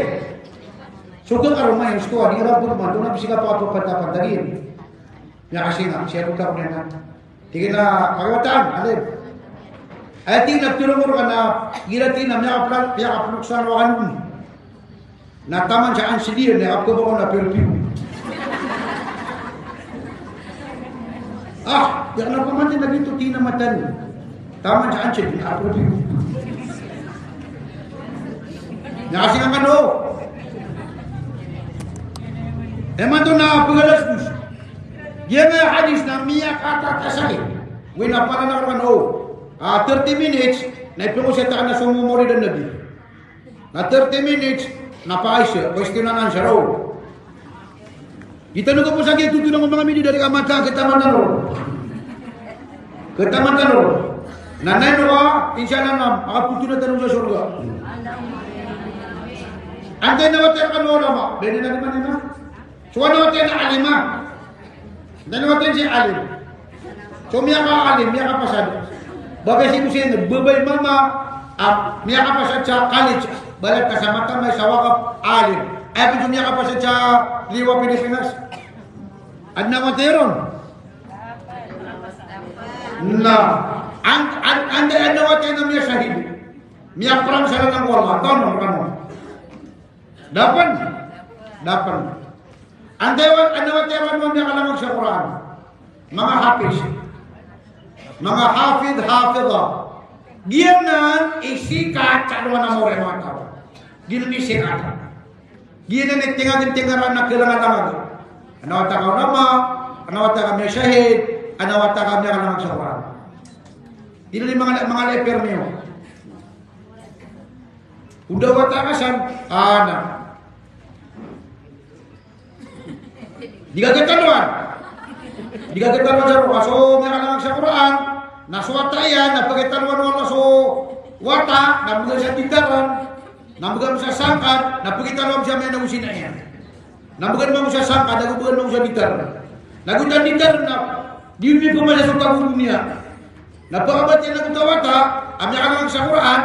suka ka rumah yang sekolah, di rabut man, doon na bisika pa pagpantagin. Ya kasi nga, siya ruta ko na tingin na kagawatan, alin. Ay tingin na tulungur ka na, giratin na niya kapluksan wakan mo. Nataman siya ang sidir, niya ako ba ko na perpiw. Yan na pamantin na dito, tinamatan. Taman siya ang sidir, niya ako perpiw. Niya kasi nga ano, eman to na pagalas mo. Yan nga hadis na miyak at kasali. Wina pala na karoon, 30 minutes, naipingo siya taan na sumumuri ng Nabi. Na 30 minutes, napaay siya, kwestiyonan siya raw. Gitanong ko po sa akin, tutulong ang mga mini dari kamata, kitaman na raw. Kitaman na raw. Nanay na ka, insya Allah, makaputo na tanong sa surga. Antay na water ka noon naman, bede na naman na. So ano water na alima? Dalawa water siya alim. So miya ka alim, miya ka pasado. Bagay si Musin, babay mama, miya ka pasad sa college. Balat kasamata may sawakap alim. Ay kung miya ka pasad sa Liwa, Pilipinas. Ad na wateron. Na. Anda ada water na miya sahid. Miya perang sa lang wala. Tanong kano. Dapan. Anda water mo miya kalamag sa Quran. Mga hafiz. Mga hafidha. Giyanan isikat sa luwa na more mga tao. Giyanan isikat. Giyanan itingaran na kailangan naman. Anawata ka ulama, anawata ka may syahid, anawata ka may kalamag sa Quran. Giyanan mga leper niyo. Udah wata kasan, anak. Digagatanuan sa ruka. So, may kalamag sa Quran. Nasuwata yan, napagitanuan wala so wata, nabugan sa tindaran, nabugan mo sa sangkat, napagitanuan siya may nagusin na yan. Nabugan mo sa sangkat, nagubugan mo sa tindaran. Nagutan tindaran na, di mo pumasya sa tabunin niya. Napakabat yan nagutawata, ang niya kalamag sa Quran,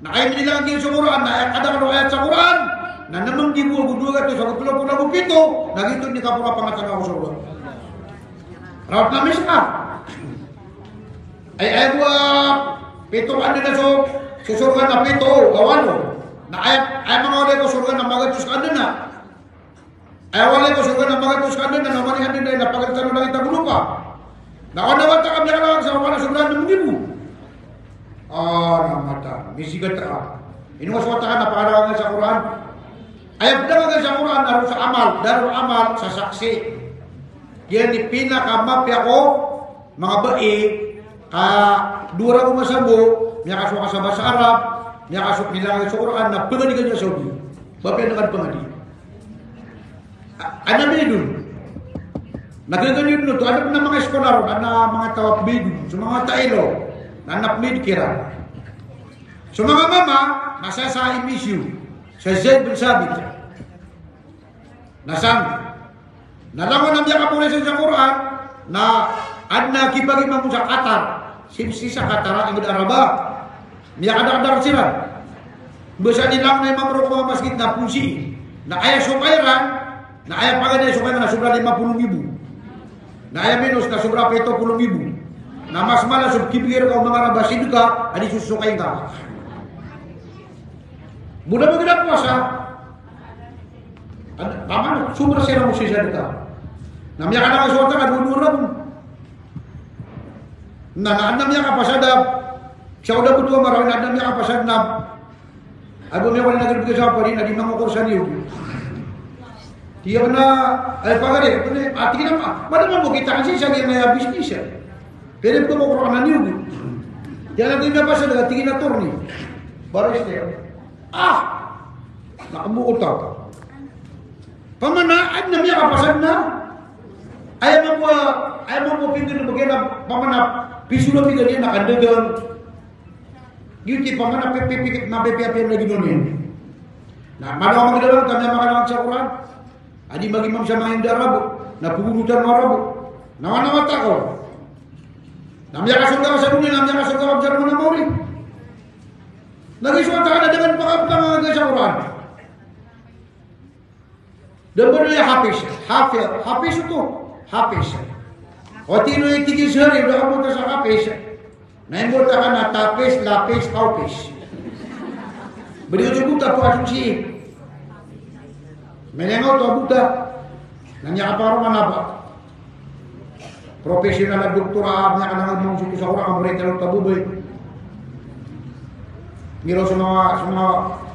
na kayo nilang ang sa Quran, na kadang ayat sa Quran, na namang di mo gudugat to sa kutulang ko nagupito, nagito ni kapura pangatan ako sa Quran. Rawat namin siya. Ay pito ano na susurgan na pito, gawano. Na ay mga wala ko surgan na magatus ka na. Ay wala ko surgan na magatus ka na, namanihan din na napagalitan na kita bulupa. Nakanawata kami kalawag sa mga surgan ng mugibo. Namata, bisigat ka. Inuwaswata ka, napakalawangan sa Quran. Ay pinawagan sa Quran, darul amal, sa saksi. Yan ni pinakamapya ko, mga bae, dura ko masabo, niya kasuk sa bahasa Arab, niya kasuk nilang sa Quran na pengadikan niya Saudi. Bapak dengan pengadi. Ada bedun. Naglagan yun no, ada pun mga sekolah ron, ada mga tawag bedun, sa mga tailo. Anak midkiran. So mga mama, nasa sa imisyu. Sa Zaid bin Sabit. Nasan? Nalangon ang biya kapulisan sa Quran na adna kibagi mo sa Qatar. Simsi sa Qatar ang Araba. Miya kadar-kadar sila. Bisa nilang na mamrok mga masjid na pusi. Na ayah sukairan, na ayah paganda sukairan na sobra 50,000. Na ayah minus na sobra 70,000. Na mas malas sub kibir kau mga rabasin ka, adi susukain ka. Mudah begitu puasa. Paman sumber sira musi sadaka. Namanya kana suwata ka dudurab. Nah, namanya ka pasadap. Siya udah butuh marawin namanya ka pasadnap. Abu me wala nagir sa pari na di mangukursan yun. Dia na ay pagare, ati na madam mo kita kasi siya may business siya. Pero ko mo ko na niyo. Dia lagi na pasad ka tingin na turni. Baris dia. Nakamuot ako. Pamanaad na miya kapasad na. Ayaw mo pinggir na bagay na pamanap. Piso na pinggir niya nakandagang. Giti pamanap pipikit na pipiapin na ginunin. Na malawang magdalawang kami ang makalawang sa Quran. Adi magimam sa mga indarabo. Napugunutan mo rabo. Nawanawat ako. Namya kasundaw sa dunia, namya kasundaw sa dunia mo rin. Nagisuan ka na dengan pangapang mga sa Quran. Dan berdua Hafiz itu Hafiz. Otino yung tigis hari, udah kamu sa Hafiz. Ngayon mo ka na tapis, lapis, Hafiz. Beliau juga buta po asumsi. Menengok to buta. Nanya apa orang apa? Profesional na doktora, niya ka na mga suko sa orang, mereka lang tabubay. Ngiro sa mga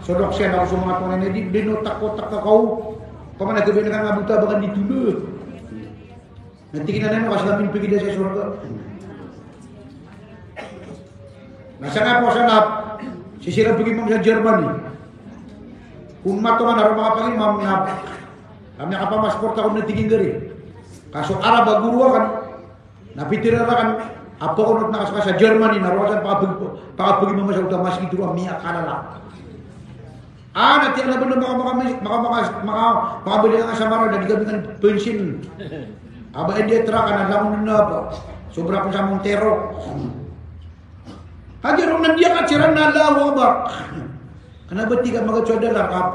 sodok siya na sa mga tunay na dinotak-kotak ka kau. Paman nagkabin na nga buta bakan ditulog. Nantikin na kasi namin pigil sa surga. Nasa nga po sa nap, sisirang pigil mo sa Germany. Kung matuman na mga pangimam na kami nakapamasport ako na tiging gari. Kaso Arab agurwa kan, napitira kan, apa ko nakasaka sa Germany, narosan pakapagin mo sa utamas ito ang miya kalala. Nanti na benar makabili nga sa maro, dadi kami kan pensin. Aba dia terakan lamun na apa? Sobra pun sa Montero. Hajar orang dia kaciran na Allahu Akbar. Kenapa tiga magacoda lakap?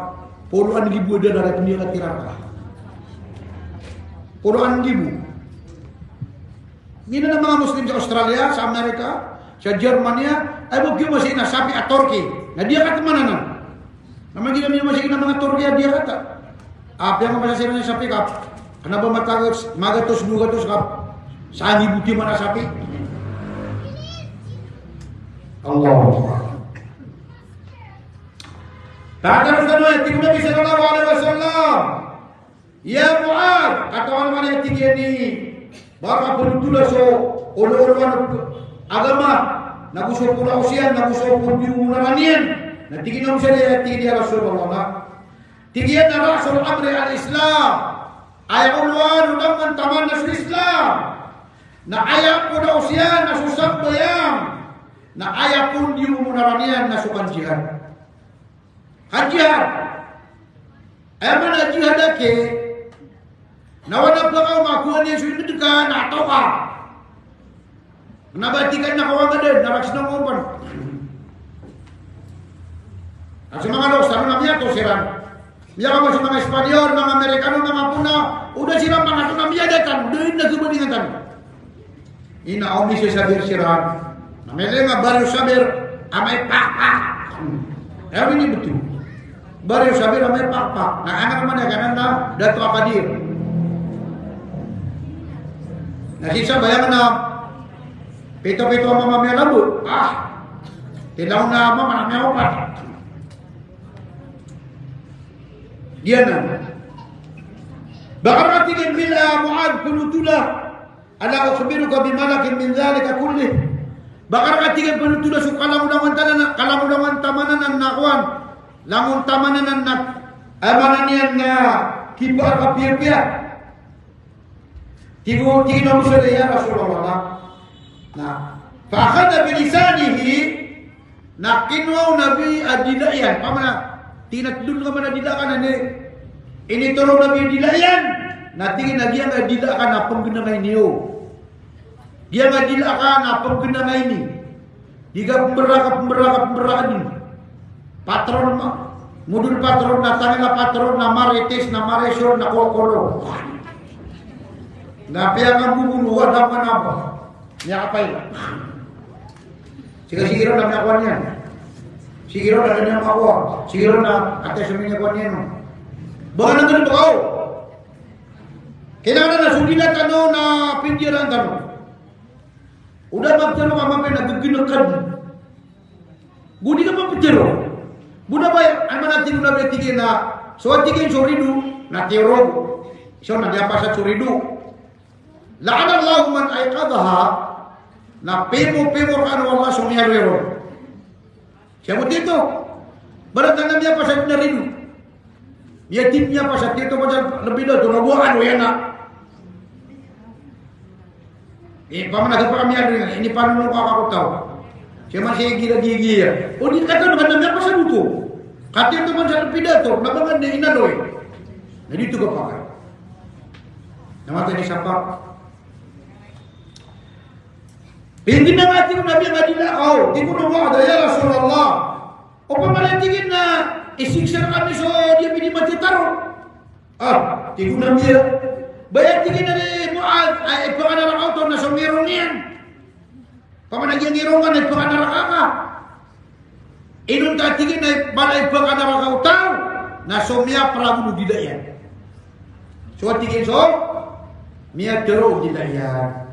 Puluhan ribu ada dari pendia katiraka. Puluhan ribu. Ini na mga Muslim sa Australia, sa Amerika, sa Germania, ay bukyo masih na sapi at Turkey. Na dia kata mana na? Naman gina masih na mga Turkey dia kata. Apa yang masih na sapi kap? Kenapa magatos bugatos kap? Saan ibuti mana sapi? Allah. Teruskan ayat Nabi sallallahu alaihi wasallam. Ya Mu'ad, kata orang yang tinggi ini, baka penutula so olo-oloan agama, naguso pula usian, naguso pun diunaranian. Natingin naman siya niya, tingin niya Rasulullah. Tingin na Rasul Amri al-Islam. Ayaw ulwan, ulang taman na sa Islam. Na ayaw po na usian, na susabbayang. Na ayaw po diunaranian, na sukan jihad. Jihad. Ayaw man na jihad ake, nawanap na kau makuha niya sulit ka, nataw ka. Nabatikan na kawaga din, naraks ng umpan. At sa mga laos, ano na miya to siran? Miya ka mo sa mga Espanyol, mga Amerikano, mga Puna, udah siran mga ito na miya dekan, doon na gumalingan. Inaaw mi siya sabir siran. Namili nga baryo sabir, amay pakpak. Ayaw ini betul. Baryo sabir amay pakpak. Nah anak naman ya kanan na, dato akadir. Nasisa bayangan na pito-pito ang mga may labo. Tilaw na mga may opat. Dia na. Bakar natin bila Mu'ad punutula. Ala ukhbiruka bimalakin min zalika kullih. Bakar natin punutula so kalamudawan tamanan ang nakwan. Langun tamanan ang amananan na kibar kapirpia. Tingin mo sa ya Rasulullah. Nah, Fa'akhadha bilisanihi nakinwaw nabi adilayan. Pamana tinat dun ka man adilakan ini turun nabi adilayan. Natingin na dia ngadilakan apang genangay niyo. Dia ngadilakan apang genangay ni. Diga pemberaka ni. Patron mudul patron na tangina patron na marites na maresyon na kokoro. Na piang bubulu wala man apa. Nya kapay. Siguro na nakuha niya. Siguro na niya makuha. Siguro na ate suminya kuha niya. Baka nang ganito ako. Kailangan na sudilat na pindiran tanong. Udah magtero mamamay nagaginakan. Gudi ka mapitero. Buda ba ang manatin na betigin na so tigin suridu na tiro. So nagyapa sa suridu. La'ana Allah man ayqadha na pemo kan Allah sumiyarero. Siya mo dito. Baratan niya pa sa naridu. Yatim niya pa sa dito pa lebih dah tunabuhan o yan na. Pamanagap kami ada ini paano ako tahu. Siya man siya gila-gigi ya. O di kata naman niya pa sa luto. Kati ito man sa pidato, nabangan niya inaloy. Na dito ka pa kayo. Namatay ni Sapa. Hindi na nga tingin nabi ang adilakaw. Di ko nawa, ya Rasulullah. O pamalatingin na isiksa na kami so dia pinimati taro. Di ko nabi ya. Bayar tingin na ni Mu'ad ay panganarang auto na sumirong niyan. Pamanagyan ngirongan ay panganarang ka. Inun ka tingin ay balay panganarang auto na sumya prabu didayan. So tingin so, miya tero didayan.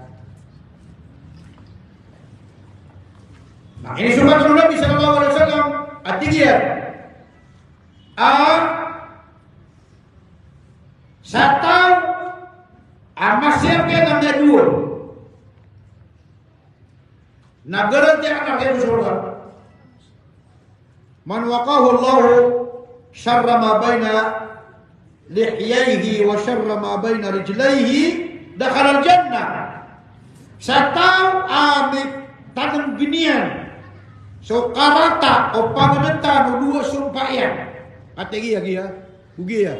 Nah ini sumat Nabi sallallahu alaihi wasallam at tingin satau amasir ke namanya dua. Nagara dia anak yang surga. Man waqahu Allah syarra ma baina lihyaihi wa syarra ma baina rijlaihi dakhala al-jannah. Satau amit tanam ginian. So karata o pangananta no dua sumpayan. Ate giya giya. Ugiya.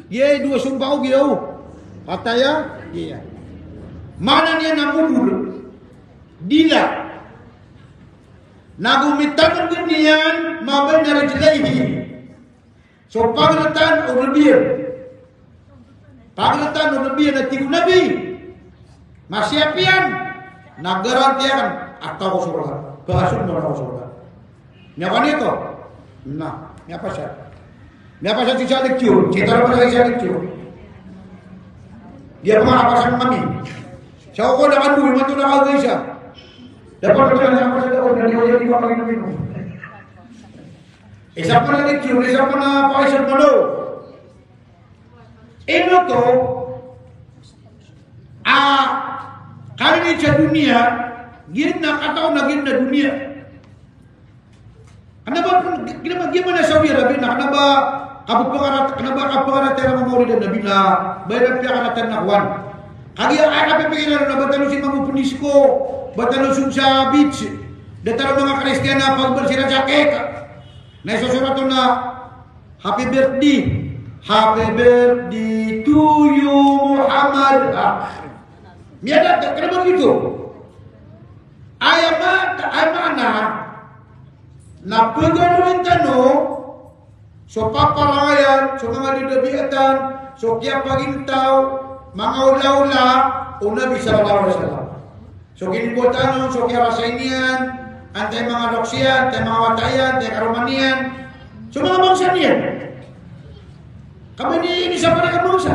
Ye dua sumpah ugiya. Katanya, iya. Mana niya namubul? Dila. Nagumitan ng ganyan, mabay na rajilaihi. So, paglatan o nabiyar. Paglatan o nabiyar na tigo nabi. Masyapian. Nagarantiyan. Atau ko surga. Bahasun mo na ko surga. Niya ka nito? Nah, niya pa siya. Niya pa siya siya lecture. Cita naman siya lecture. Dia pengawasan kami. Saya kau dah kandu, memang tu nak kau isya. Dapat macam apa saja kau dari orang yang pakai minum. Siapa nak dikir, siapa nak pakai sermalo. Ini tu, kali ni dunia, gina kata nak gina dunia. Kenapa gimana Saudi Arabia? Kenapa? Kenapa kaparat tera mamori dan nabila bayar pihak anak nakwan kagi apa pengiran na batalo si mamu punisko batalo sa beach dataro mga Kristiyana pag bersira jaket na susurat na happy birthday to you Muhammad miada kenapa begitu ayamana na pagawin tanong so paparangayan, so mga lidabiatan, so kaya pagintaw, mga ula-ula, o Nabi sallallahu alaihi wasallam. So kinibutan so kaya rasainian, antay mga loksian, antay mga watayan, antay karumanian, so mga bangsa niyan. Kami ini siapa na kabangsa?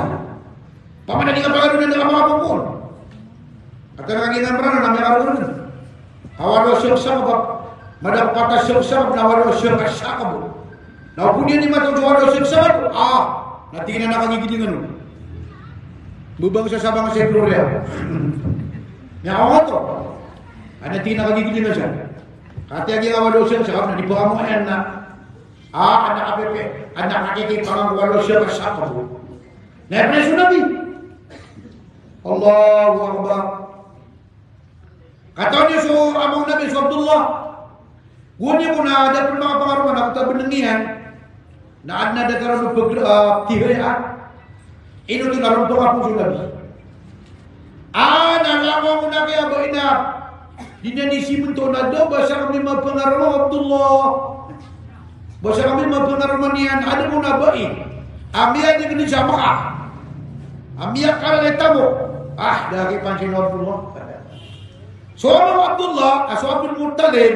Pamanaging ang pagkadunan ng mga pangkul. At ang agingan parang namin karunan. Hawalo siyang sakabak, madagpata siyang sakab, nawalo siyang kasakab. Nah, punya ni mata juara sesat, nanti kena nak gigi dengan lu. Bubang sesabang seplur ya. Ya awak tu, ada tina gigi dengan saya. Kata lagi awak dosen sahab nanti bawa muan nak. Anak APP, anak hakiki pangang walau siapa siapa tu. Naik Nabi. Allahu Akbar. Katanya so among Nabi Abdullah. Gunya pun ada pengaruh aku tak benengian. Na adna da karon tiga ino tu naron to aku sudah. Ana lamang na kaya ba ina. Dinyanisi mento na do basa kami mapengaruh Abdullah. Basa kami mapengaruh nian ada pun abai. Amia di kini jamaah. Amia kala letamo. Dari pancing Abdullah. Soalnya Abdullah, Abdul Muttalib,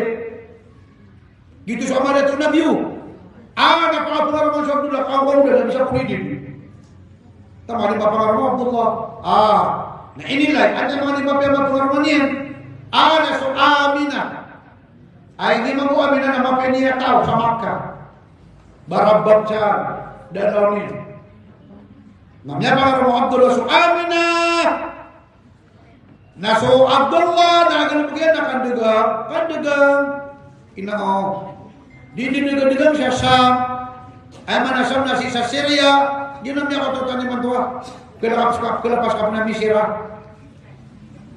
gitu sama Datuk Nabi. Ada pengaruh Abdullah, kawan udah bisa kulidim. Tamari pengaruh Abdullah. Nah inilah ada yang pengaruh nian. Ada so Aminah. Ini mampu Aminah nama penia tahu sama Makkah. Barabab car dan lain. Namanya pengaruh Abdullah so Aminah. Nah so Abdullah nak akan pergi nak kan degang ina di degang Syam mana Syam nasi Syria dia namanya kata tani mantua kelepas kapna Misirah.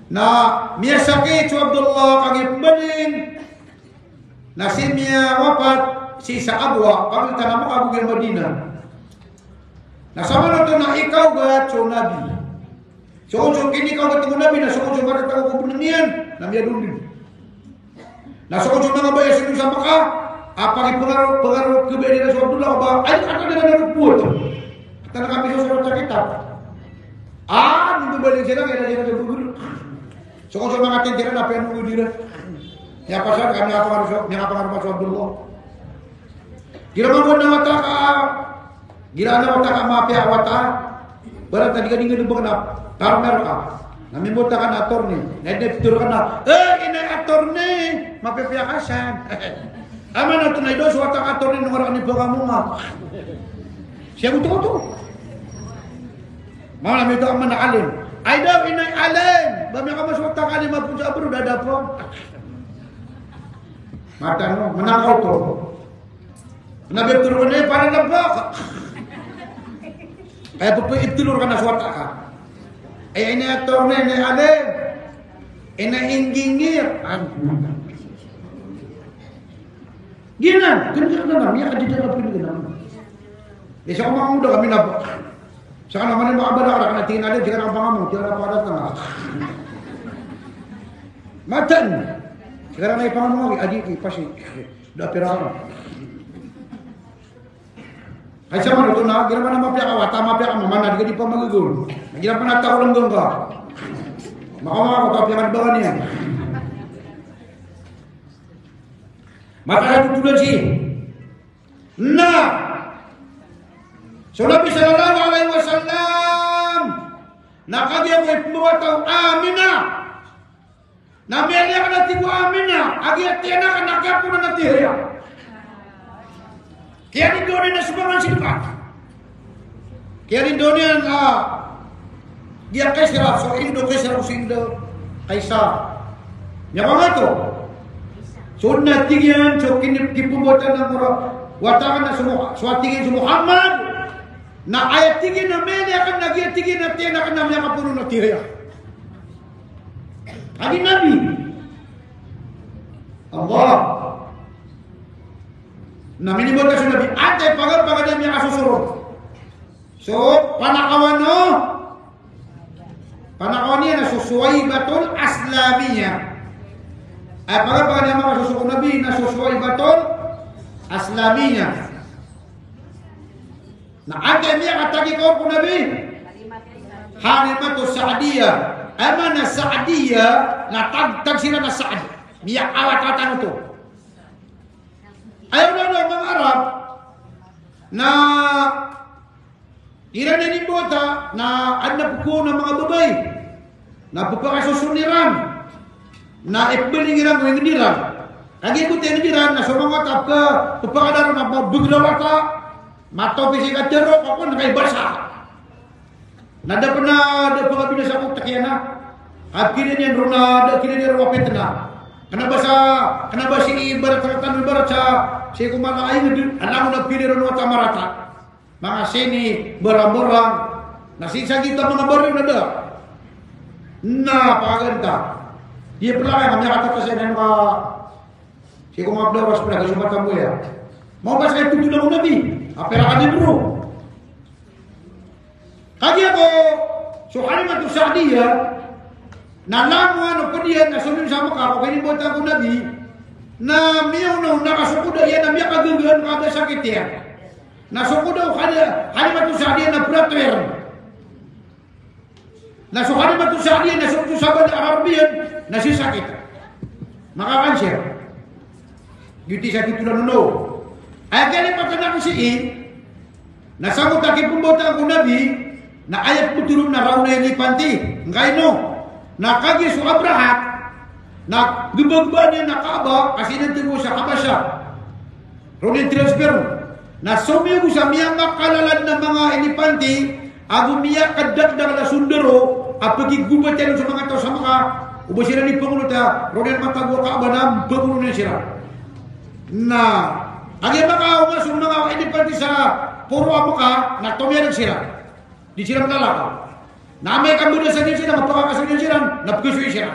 Nah miasake cu Abdullah kagi bening nasibnya wafat sisa abwa kami tanam Abu Gil Madinah. Nah sama nonton nak ikau ga cu Nabi. Sokong kini kau ketemu Nabi, nah sokong pada tahu kau penenian, namanya dulu. Nah sokong nggak bayar sini sama kah? Apa pengaruh kebenaran Rasulullah? Apa? Ayo kata dengan orang buat. Karena kami sosok kita. Nunggu balik jalan ada jalan dulu. Sokong ngatain jalan apa yang nunggu dia? Ya pasal kami apa pengaruh Rasulullah? Kira mau nama tak? Kira nama tak maaf ya wata? Berat tadi kan ingin berkenap. Karena nami mutakan ator ni, nede fitur kana. Ini ator ni, mape pihak Hasan. Aman ator ni dos watak ator ni nomor ni pengamunga. Siapa tu? Malam itu aman alim. Aida ini alim. Bami kamu watak alim maupun jabru dah dapat. Mata no menang auto. Nabi turun ni pada nampak. Kayak pepe ibtilur kana watak. Ini ator ni alim. Ini inggingir. Gina, kenapa ya di dalam pengen. Di sama udah kami nampak. Sekarang mana mau abad orang nak tinggal dia jangan apa kamu, jangan apa datang. Matan. Sekarang naik pangamu lagi adik pasti dah perawan. Ay sama tu na, gila mana mapya ka, tama pya ka, mamana di pa magugul. Gila pa nataw lang doon ka. Makama ko kapya ka ba niya. Maka tutulan si. Na. So Nabi sallallahu alaihi wasallam nakagya mo ipuwataw Aminah. Nabi aliya ka natigo Aminah, agya tiyana ka nakyapo na natihya. Kaya ni dunia na subangan sila. Kaya ni dunia na dia kaisar, so indo kaisar usindo kaisar. Nya mga to. So na tingyan so kinipumbotan ng mga watakan na suwatingin sa Muhammad na ayat tingin na mene akan nagya tingin na tiyan akan namanya kapuno na tiriya. Adi Nabi. Allah. Nah minimum kasi Nabi ate pagal niya kasusurod. So panakawan niya na Suwaybatul Aslamiyah. Ay pagal niya mga kasusurod Nabi na Suwaybatul Aslamiyah. Na ate niya katagi ko po Nabi Halimatul Sa'diyah. Ama na Sa'diyah na tag sila na Sa'd. Niya awat-awatan ito. Ayaw na mga Arab na iranin bota na adna po ng mga babay na pagkakasusuniran na ikbiling irang nginiran. Lagi ko tiniran na sumangatap ka pagkakadaro na magbuglawa ka matopisi ka tero ako nakaibasa. Nada pa na pagkabinas ako takiana at kinin runa kinin wapit na. Kenapa si ibarat si kumana ay alam mo nagpili ron wata marata. Mga sini berang-berang nasisa kita mga baril na da. Na paganda. Dia pelanggan kami kata saya dan Pak. Si kau mabda was pada kesempatan gue ya. Mau pas saya tujuh nama Nabi. Apa yang ada bro? Kaki aku Halimah Sa'diyah. Nalamu ano ko dia nasunod sama ka kung ini buat aku Nabi. Na miyaw no nakasuko daw yan na miya kagagahan kada sakit yan. Nasuko daw Halimah Sa'diyah na prater. Nasuko Halimah Sa'diyah na suko sabad Arabian na si sakit. Maka-cancer. Yuti sakit tulang no. Ay kaya pagkana ko siya, nasamot aking pumbota ako Nabi, na ayat po turun na raw na ilipanti. Ngay no, nakagi so Abraham, na gubagba niya na Kaaba, kasi nantigo sa Habasya. Ronin transfer, na sumiyo sa miyang makalalan ng mga ilipanti, ago miya kadagdag na sundaro, apagig gubat yan sa mga tao sa mga, ubo sila ni Pangulo ta, ronin matagwa Kaaba na, bagulo na sila. Na, ang mga umasong mga ilipanti sa puro amuka, na tumiyanan sila. Di sila malalakaw. Na may kambunan sa din sila, mapakakasin sila, napagasuin sila.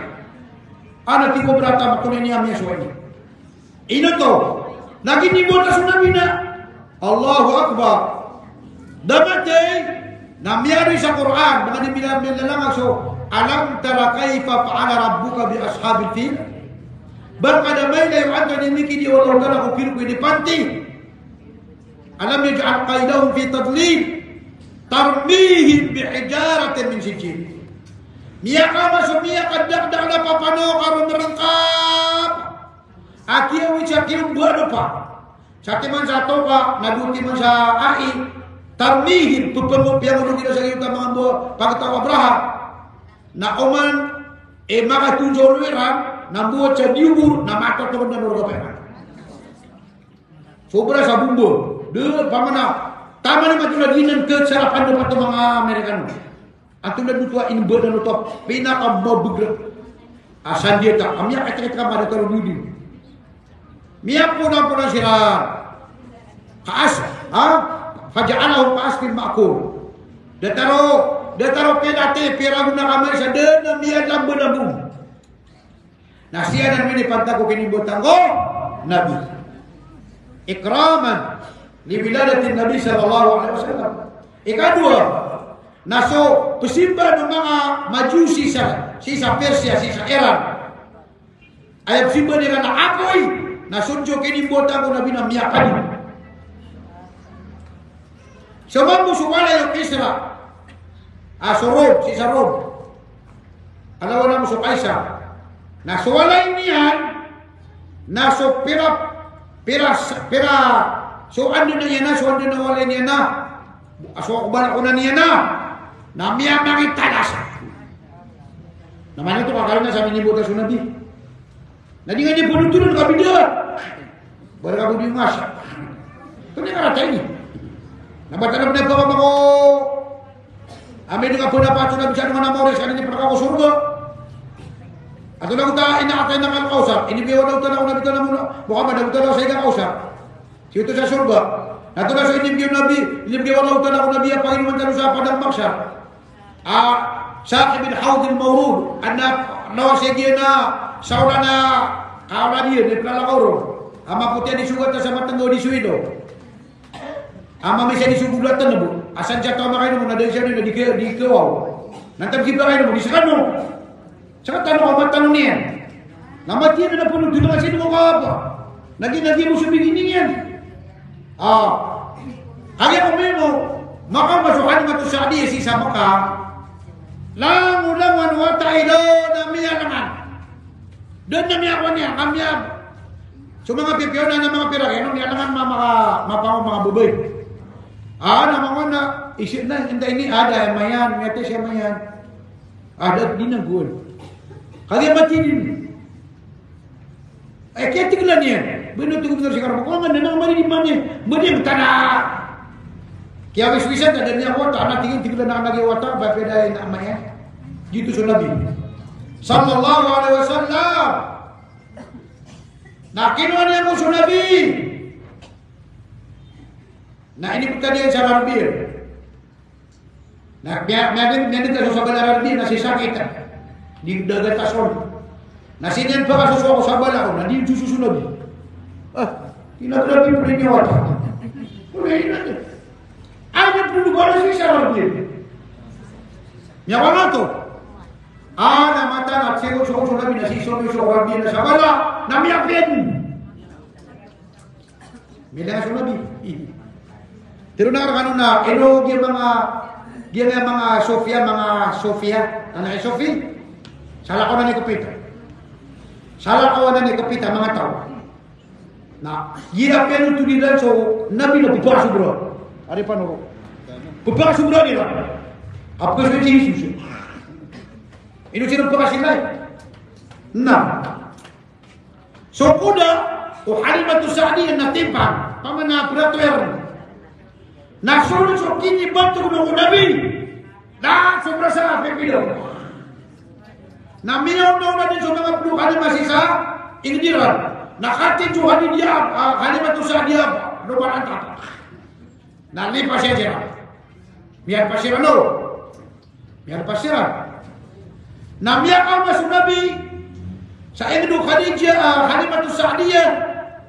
Anak tigo berata matunay niya miya suway. Ino to, naging nibota sa nabi na, Allahu Akbar. Damatay, na miyari sa Quran, mga nibilang so, alam tara kayfa fa'ala rabbuka bi ashabil fil? Barkada may na yung anta ni Miki di walau tala ko kiruko di panti. Alam niya ja'al qaidahum fi tadlil. Tarmihim bihijaratin min sijil. Miya kama sumiya kadagdag na papano karon merengkap. Akiyaw isyakiyong buwan pa. Sa timan sa toka, naduti man sa ai. Tarmihim, pupamupiyang ulo kita sa iyo mga buwan. Pagkataw Abraham, na oman, makatunjol wiram, nabuat sa diubur, na matatawan na nurga. Sobra sa bumbu. De, pamana. Tama naman ito naginan ke sarapan dapat mga Amerikano. At ito nadutua inbo na ito. Pinakababagrat. Asan dia tak. Amiyak kata-kata ka pada tarong yudi. Miyak po na sila. Kaas. Faja'alahum kaaskin ma'akul. Dataro pelate. Pirago na kamay sa den na miyak lambo-lambong. Nasiya na namin ipanta ko kinibutang ko. Nabi. Ikraman. Liwiladatin Nabi SAW. Ikadua, naso pesimba ng mga Majusi sa Persia, sa Iran. Ay pesimba nila na apoy, nasunjo kinimbotan ko Nabi na miyakan. So mamusukala yung Kisra. So Rome, si sa Rome. Alawa na mo sa Kaisa. Nasuwalay niyan, naso pira, so ando na niya na, so ando na wala niya na. So akubala ko na niya na. Namiya mga talas. Naman ito kakala na sa minibuta sa Nabi. Nadi nga niya punutulun kami dia. Baru kamu di masa. Ito niya karata ini. Nabatanap na ikaw ako. Amin nga po na pato na bisa naman amores. Kanina pa ako surga. Ato lang ta inaatay ng alkausap. Inibiwa daw ta na ako nabito na muna. Mukhang madabutan na sa igang kausap. Siyo sa surga. Nato na sa inibigyan Nabi. Inibigyan daw ta na ako nabiya. Panginoon talo sa padang maksa. Sa'ib bin Hawd al-Mawrud. Anak nawasegyan na saula na kaula dia. Di plalakaw. Ama putya di sugat na sa matanggaw di suido. Ama may siya di sugulatan na po. Asan siya tama kayo mo. Nadal siya na di kawaw. Nantabgib na kayo mo. Di sakan mo. Saka tanong ka matanong niya. Namatiyan na napunod. Doon na kasi mo ka pa. Naging mo sumigining yan. Kaya kung may mo, makamasukan nga ito sa adi, si sama ka, lang wa tayo na miya naman. Doon na miya ko niya, kamiya. So mga pipiyo na ng mga pirageno, niya naman mapango mga bubay. Naman na, isip na, hindi ini, ada mayan, ngete siya mayan. Ada, di na gul. Kaya matinin. Kaya tiglan niya. Benar tu benar sekarang. Kau ngan nang mari di mana? Mari tanah. Kaya wis-wisan ada niya wata anak tigil na lagi wata ba peda na amaya. Gitu sa Nabi. Sallallahu alaihi wasallam. Nakinuha niya mo sa Nabi. Nah ini bukan dia cara Nabi. Nah biar ka sa Nabi na si sakit. Di dagat tason. Nasinin pa kasusuwa ko sa bala ko, hindi yung susunod. Tinatlabi pa rin yung wata. Kulihin natin. Ay, nagpulubaran siya sa rambin. Nyawa nga to. Namata na, sigo-sigo nabi na siso yung rambin na sa bala, namiyapin. Mila nga nabi. Pero na na, mga Sofia, ano kay Sofia? Salah ko na ni Kapita. Salah ko na ni Kapita, mga tao. Na, yirapin yung tulidan, so, nabi na pupaso bro. Ari pa no? Pupaso bro nila. Apa sudah Jesus? Ini sino pupaso nila? Na. So, kuda, o Halimatu Sa'diyah na timpang, pamana pratuer. Nasunod so kini bantu ng nabi. Na sobra sa pepilo. Na miyaw na din sa mga puluhan masisa, ingdiran. Nakatin jo Halimatu Sa'diyah no baranta. Nalipas siya. Biar pasira no. Biar pasira. Na miyaw na sa nabi sa Ibnu Khadijah Halimatu Sa'diyah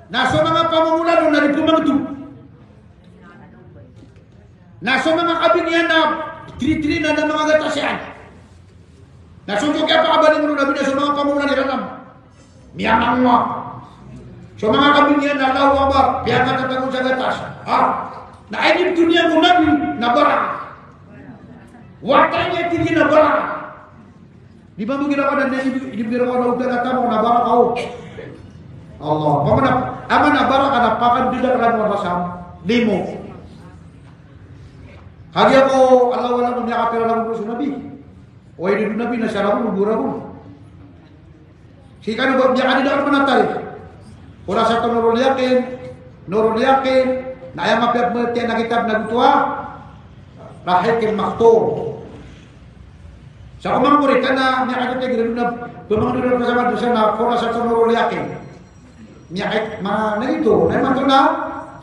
na sa mga pamumulan na nagpumangtu. Nasa mga kabinyan na tiri-tiri na ng mga gatasyan. Nasunod kaya pa kabaling mo nabi na sa mga pamulan nila nam. Miyamang mo. Sa mga kabinyan na Allahu Akbar, biyakan na tanong sa gatas. Nainip dunia mo nabi na bara. Watanya tinggi na bara. Di ba mo ginawa na ginawa na udah kata mo na bara kau. Allah. Aman na bara ka napakan tidak ka lang masam. Limo. Hagi ako, Allah wala nung nakapira lang sa Nabi. O hindi Nabi na siya lang, mubura ko. Sika na ba, biya ka nila ka natal. Wala sa ito nurul yakin, na ayang mapiap mo tiyan na kitab na gutua, Rahikil Maktur. Sa kumang muritan na, niya kayo tayo, na pumangdulan kasama doon siya na, wala sa ito nurul yakin. Niya kayo, mga nalito, na yung na,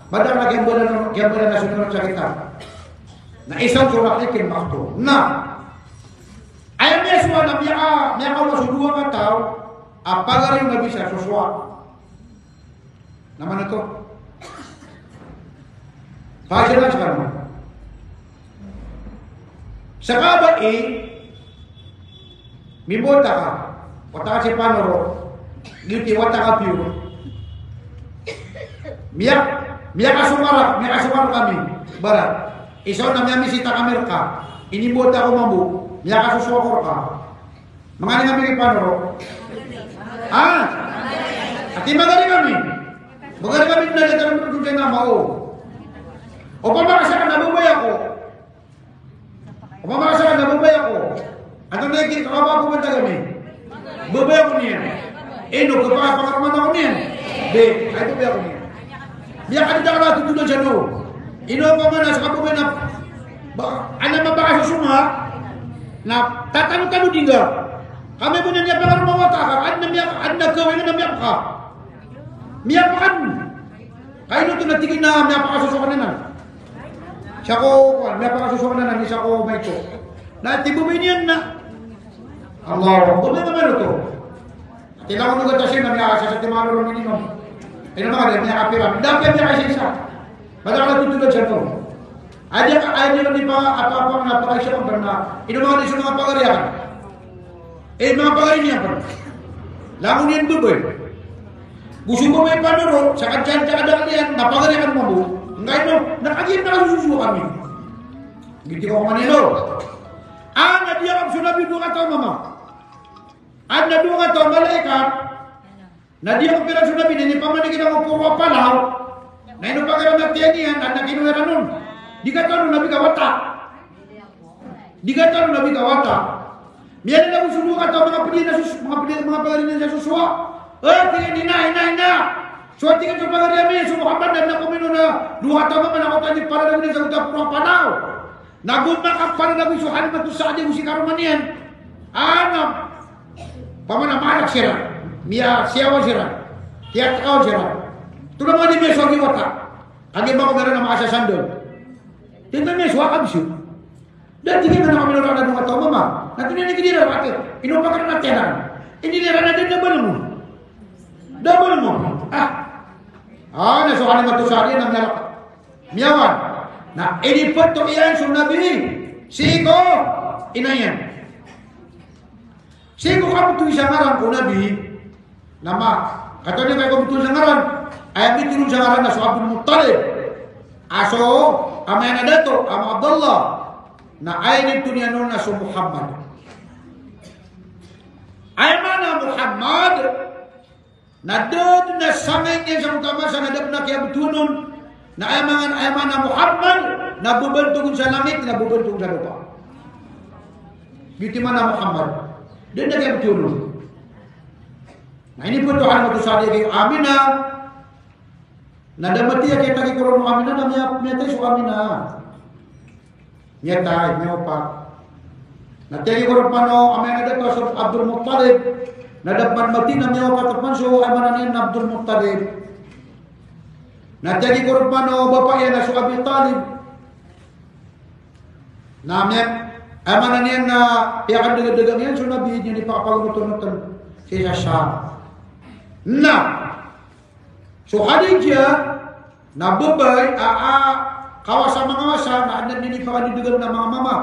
badang na kiyambala na sunod sa kitab. Na isang surat ikin makto. Na, ayaw niya suwa na miya ka masudua ka tao, apagari yung nabi siya suswa. Naman ito. Pasya lang sekarang. Sa kaba mibota ka. Wata ka si Panoro. Giti wata ka piyo. Miya ka sumara kami. Barat. Isaw na miya misita kamerka, inimbot ako mabu, miya kasusokor ka. Mga nga kami Panoro. Ati magari kami. Magari kami na dito ng produksyon na mao. O pamakasa ka nabubay ako. Ano na yung kakaba ko banda kami? Bubay ako niyan. No, kapakapakarman ako niyan. Ay bubay ako niyan. Miya ka dito ka na tutulad siya no. Ino pa man sa kapubay na alam mo ba kasi suma na tatanong-tanong din ka. Kami mo na niya pa nga mawata ka. Ano na gawin na miyak ka? Miyak pa kan. Kaya nito natigin na miyak pa kasusukan na na. Siya ko, miyak pa kasusukan na na. Siya ko may ito. Natibubay niyan na. Allah, bubay naman ito. Kailangan mo gata siya na miyak sa timano ng minimum. Ino naman, miyak kapiram. Dapat miyak kasi siya. Padahal tutulad siya ito. Ayaw ni pa apa-apa napakaisya kang berna. Ino mga niso mga pagariakan. Mga pagari niya pa. Langon niyan dubay. Gusto mo may panuro, sa kadyan kalian, napagariakan mo mo. Ngayon, nakagyan na kasususo kami. Giti ko kumanilo. Nadiya kang sunabi doon ka tao, mama. Doon ka tao, malaikat. Nadiya kang pira sunabi, ninipamanigin ako puro palaw. Na ino pagkaroon na tiyan niyan, nakinuwera nun. Di ka tano nabi kawata. Miyan na lang susuka ito, mga pagkaroon na susua. Tingin ina. So, tingin sa pagkaroon niya, sumukapan na kumino na luha tama man ako tayo para namin sa utang puro panaw. Nagumma ka para namin sa Halimatu Sa'diyah si karuman yan. Pamanamanak siya. Miya siyawan siya. Tiyak takaw siya. Tulad mga di may suwag iwata. Kagi ba ko meron na makasasandol? Tingnan niya, suwag abisyo. Dahil tingin na kami nung mga tao, mama. Natin na nagiging nila, ate. Inupakan na tiyanan. Ini dia rada double mo. Double mo. Na sokan ng matusari ng lalak. Miyawan. Na inipot to iyan sa Nabi. Siko. Inayan. Siko ka betul sa ngaran ko Nabi. Nama. Katanya kayak betul sa ngaran. Ayam itu sa ngaran na so Abdul Muttalib. Aso. Ama na dato. Ama Abdullah. Na ayin itu niya nun na so Muhammad. Ayam na Muhammad. Nadad na sangay niya sa utama sa nadab na kaya betunon na ayaman na Muhammad nabubentong sa langit nabubentong sa lupa. Gitu mana Muhammad. Dan na kaya betunon. Nah ini pun Tuhan waktu saat dia Aminah. Nadamati ya kita kaya kurang Aminah namanya menyata isu Aminah. Nyata, nyopak. Nanti kaya kurang pano Aminah ada kasut Abdul Muttalib. Nadapan mati namanya wapat so amananin Abdul Muttalib. Nah jadi korban bapak yang nasu Abi Talib. Namanya amananin na pihak degang-degangnya so Nabi jadi pak kalau nonton si Syam. Nah so Khadijah na bebay kawasan mangawasa na ada di pak degang na mga mama.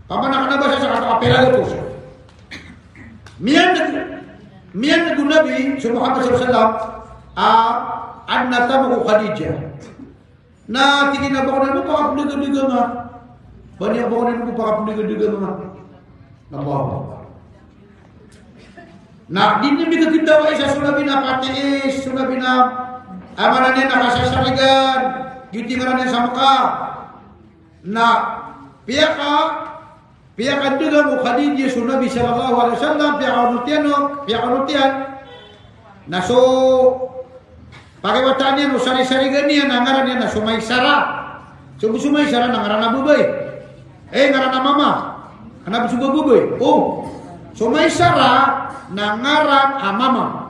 Pamana kana bahasa sa kata apela itu. Mian Nabi Muhammad SAW anna tamu Khadijah. Na tingin na bangunan mo pakap diga-diga nga. Banyak bangunan mo pakap diga-diga nga. Nabawa. Na dini mi katindawa isa sunabi na patiis, sunabi na amananin na kasasarigan, gitingaran sa maka. Na pihak kandungan mo Khadijah sa Nabi sallallahu alaihi wasallam pihak anutian na so pakai watanya no sari-sari ganian nangaran niya na Sumaysara. So Sumaysara nangaran na bubay. Ngaran na mama. Anak suga bubay. Sumaysara nangaran mama.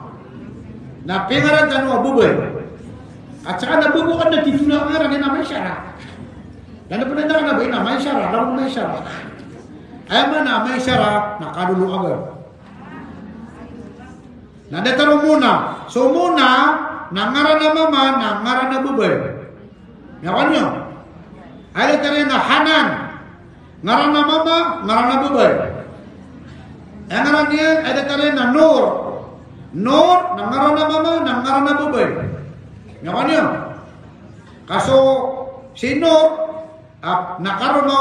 Na pingaran kanu bubay. At saka nabubukan na tituna ngaran ni Maysara. Dan penentangan na ba ina Maysara, lawan Maysara. Ayaman na may syara, nakadulu agad. Nandataro muna. So muna, nangaran na mama, nangaran na bubay. Yawan nyo. Ayaw tayo na Hanan. Ngaran na mama, ngaran na bubay. Ngaran niya, ayaw tayo na Nur. Nur, nangaran na mama, nangaran na bubay. Yawan nyo. Kaso, si Nur, nakaroon na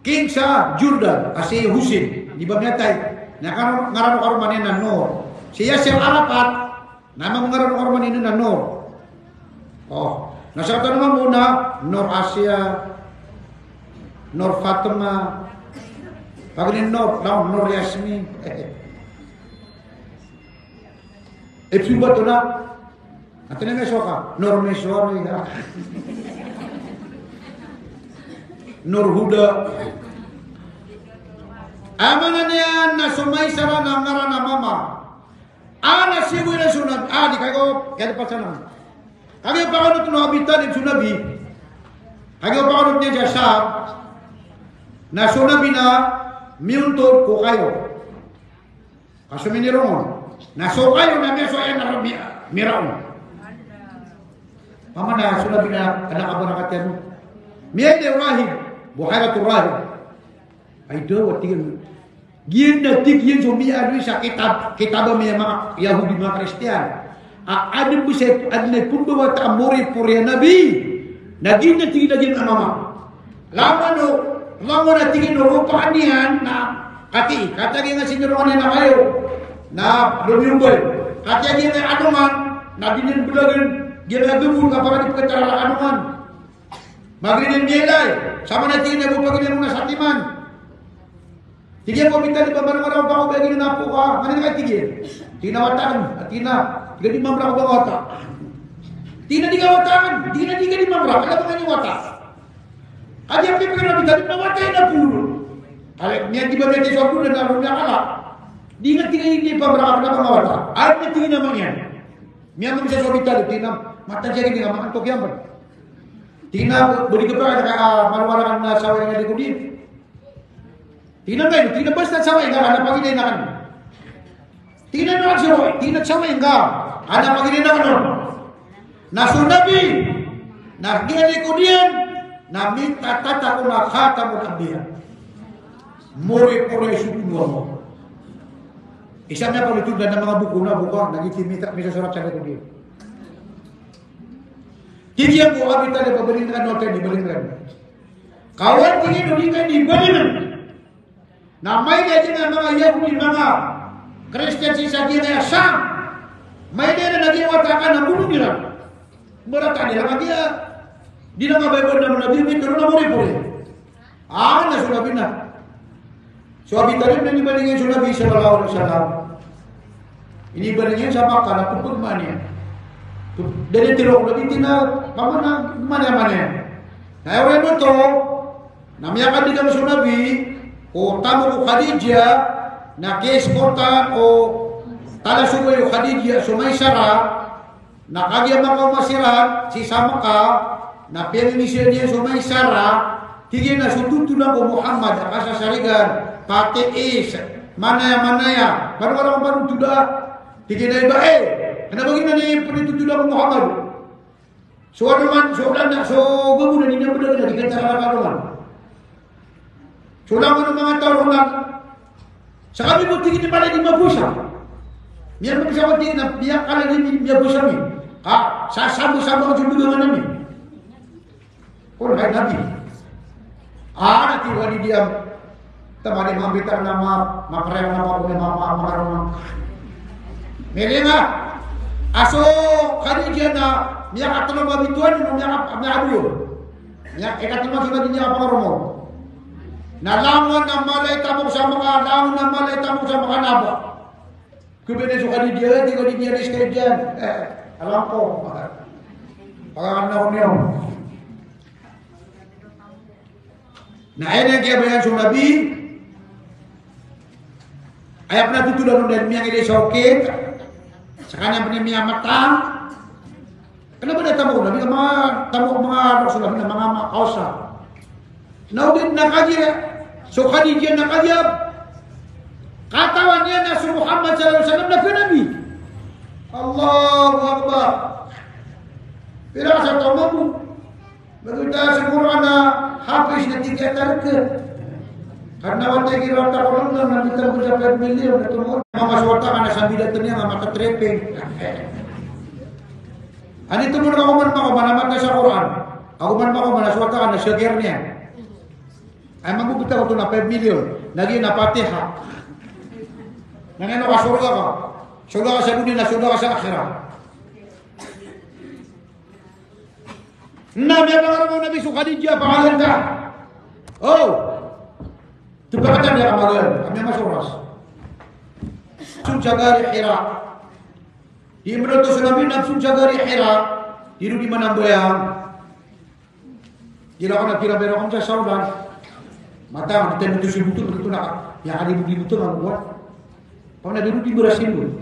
King sa Jordan, si Husin, di ba niya tayo? Ngaran ko manin na Nur. Si Yasser Arafat, namang ngaran ko manin na Nur. Nasa naman muna, Nur Asia, Nur Fatima, paginin Nur Yasmin. Suba to na. At na nga soka, Nur Mesori. Nur Huda. Amanan yan na Sumaysara na ngaran na mama. Ana siwi na sunab. Di kayo pa sana. Kayo pa kanot no habitan ng sunabi. Kayo pa kanot niya sa na sunabi na miuntod ko kayo. Kaso minirong. Naso kayo na meso ay na miraon. Mama na sunabi na anak abo na katyan. Miyay de rahib. Buharatul Rahib. Ay daw tingin. Gian na tigyan so miya sa kitab mga Yahudi mga Kristiyan. Adem buset adne pumbawa ta amori purya nabi. Nagin na tigin na din mama. Laman na tigin no rupa anihan na kati nga siniruan na kayo na lumiyumbay. Kati nga anuman na dinin bulagan ginagumul kapag ipagkatara anuman. Magrinin nilay. Sama na tingin na bupagin mo na sa timan. Tigyan po minta di ba marang-marang pa ako bagay na po ka. Manin ka tigyan. Tinawatan. At tiga di mamra ko ba wata. Tina di ka watan. Tina di ka di mamra. Kala ba nga niyo wata. Kadi ang pipagin na minta di na wata na puro. Kala niya di ba may tiswa po na naroon niya kala. Di nga tingin hindi pa mamra ka na wata. Ayaw na tingin naman yan. Miyan mo sa sobita di tina. Mata siya rin nga makantok yan ba. Tina budi ka pa maluwaran na saway nga di ko din. Tina kayo, tina basta saway nga na pagilay na kan. Tingnan na siya, tingnan siya may nga. Ada paginin na kanon. Nasun Nabi, nagiging ko diyan, na minta tata ko na khatamul anbiya. Muri-puri sukunwa mo. Isa niya palitudan ng mga buku na buka, nagitiminta, may susurat siya ko diyan. Hindi ang buka kita na pabalin ka noten, ibalin ka. Kawan tingin ulit kayo, ibalin. Na may ganyan ang mga Yahudi, mga Christian sa kaya Sam, may din na naging watakan ng buno nila. Merata nila lagi ya. Di na mabayban naman na bibit, pero na muri-puri. Na sulabin na. So abitarin na nibalingin sulabi sallallahu alaihi wasallam. Inibalingin sa Makkah na tupagman niya. Dari tirok labiti na pamana mana-mana. Ngayon mo to, namiyakan din kami sunabi, o tamo ko Khadijah, na keskortan o talasugay o Khadijah, sumaysara, nakagya mga masiran, si Samaka, na pininisya niya sumaysara, tigil na sututunan ko Muhammad, akasasarigan, pati is, manaya-manaya, parang parang tuda, tigil na iba kenapa gini nih penitutunan ko Muhammad? So ano man, so gabuna ninyo mo na di kanta nakakaroon. So lang ano mga tao lang, sa kami mo tingin ni pala di mabusa. Miyan mo bisa tingin na biyak ka lang di mabusa mi. Sasama-sama ang subugan namin. Kung hay nabi. Nanti wali diam. Tama ni mga bitar na makarema na pa kung mga rumah. Meron nga. Aso Khadijah na miyak atlo mabituan no miyak abu. Miyak ikatlo kita dinya apa romo. Nalangon na malay tamok sa mga langon na malay tamok sa mga naba. Kubene so Khadijah di ko di niya kay diyan. Alam ko. Pangalan ko niyo. Na ayun kaya bayan sa Nabi. Ayap na tutulan ng miyang ilay sa okit. Sakanya penimia matang. Kenapa dia tamu Nabi mga Rasulullah mga kausa. Naudin nakajir. So Khadijah nakajab. Katawan niya na si Muhammad sallallahu alaihi wasallam na Nabi. Allahu Akbar. Pero sa tamamu. Begitu siguro na habis na tiga tarke. Karena waktu kira waktu orang nanti terbuka miliar ketemu mama suata karena sambil datangnya mama tertrepeng. Ani tu mun kamu mana mata sa Quran. Aku mana suata karena segernya. Emang aku kita waktu na 5 miliar lagi na Fatihah. Nangen ka surga ka. Surga ka sa dunia, surga ka sa akhirat. Nabi Khadijah pangalan ka. Oh. Tupakatan dia amalan, kami masuk ras. Nafsu jaga di Hira. Di menurut Nabi nafsu jaga di Hira. Hidup di mana bayang. Jika kena kira berokam saya saudan. Mata kita betul begitu nak. Yang ada di betul nak buat. Kau nak duduk di berasin dulu.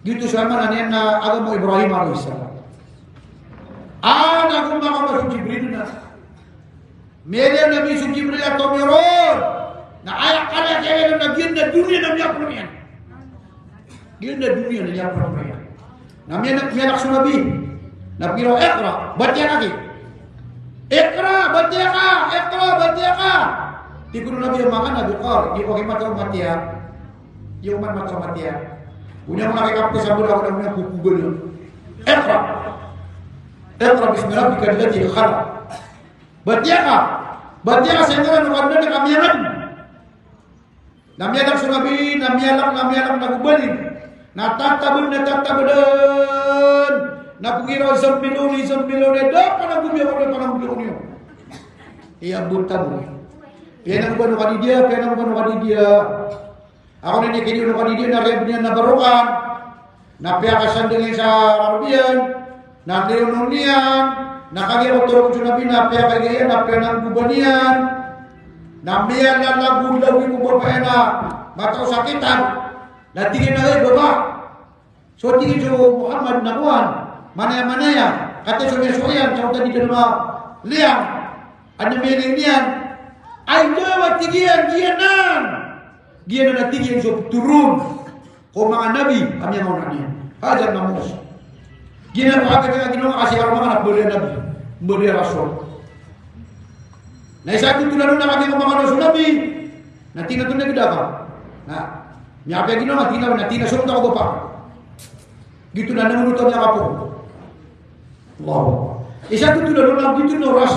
Gitu sama nanya agama Ibrahim alaihissalam. Anak rumah masuk Jibril na. Mere Nabi Jibril atau Miror. Na ayak kala kaya na ginda dunia na miyak puluyan. Ginda dunia na miyak puluyan. Na miyak Nabi. Na piro Iqra, baca lagi. Iqra, baca. Di kudu Nabi yang makan Nabi Qar, di pakai mata matia. Di umat mata matia. Punya mengakai kapte sabun aku namanya buku gol. Iqra bismillah alladzi khalaq. Batia sehingga nukanda na kamiyanan. Namiyalak sa Nabi, namiyalak nagubalik. Natatabun. Napugiraw sampiluni, dapat nagubiyak ulit pananggubiyak niyo. Iabot tabu. Kaya nang kani dia. Ako na kini kani dia na rebniyan na barukan. Napiakasan dengan sa Arabian. Natriununian. Nakagiraw turong sa Nabi na piakagayan, napianang gubanian. Namiyan na lagu-lagu ko bapae na matao sakitan. Natingin na baba. So tingin sa Muhammad na kuhan. Manaya. Kata soya-soyan, sa tadi dalawa liang. Ano meaning niyan? Ay daw at tigiyan, giyanan. Dia na tinggi yang turun ko mga nabi kami ang mga niya. Hajar na mus. Dia na pakita nga ginoo kasi orang mga boleh nabi, boleh rasul. Na isa itu tulan na kami mga rasul nabi. Na tinatun na gidaka. Na nya pa ginoo nga tina sunod ako pa. Gitu na namunod niya kapo. Allah. Isa itu tulan na gitu no ras.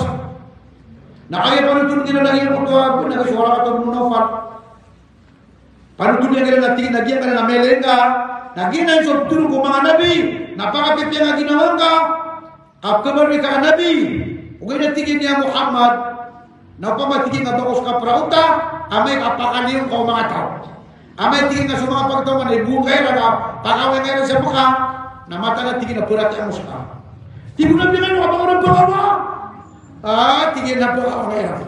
Na kaya panutun nila lagi ang kutuwa na suara atau munafat. Panutun yang kira natin nagiyan ka na melenga, nagiyan na yung subtulong ko mga nabi, napakapipya nga ginawa ka, kabar ka nabi, ugay natigin niya Muhammad, napamatigin nga bakos ka prauta, amay kapakaliyong ka mga tao. Amay tigin nga sa mga pagtawa na ibukay na pakaway ngayon sa mukha, na mata na tigin na purat ang muska. Tigin na pinay mo kapag ng pakawa. Tigin na po ako ngayon.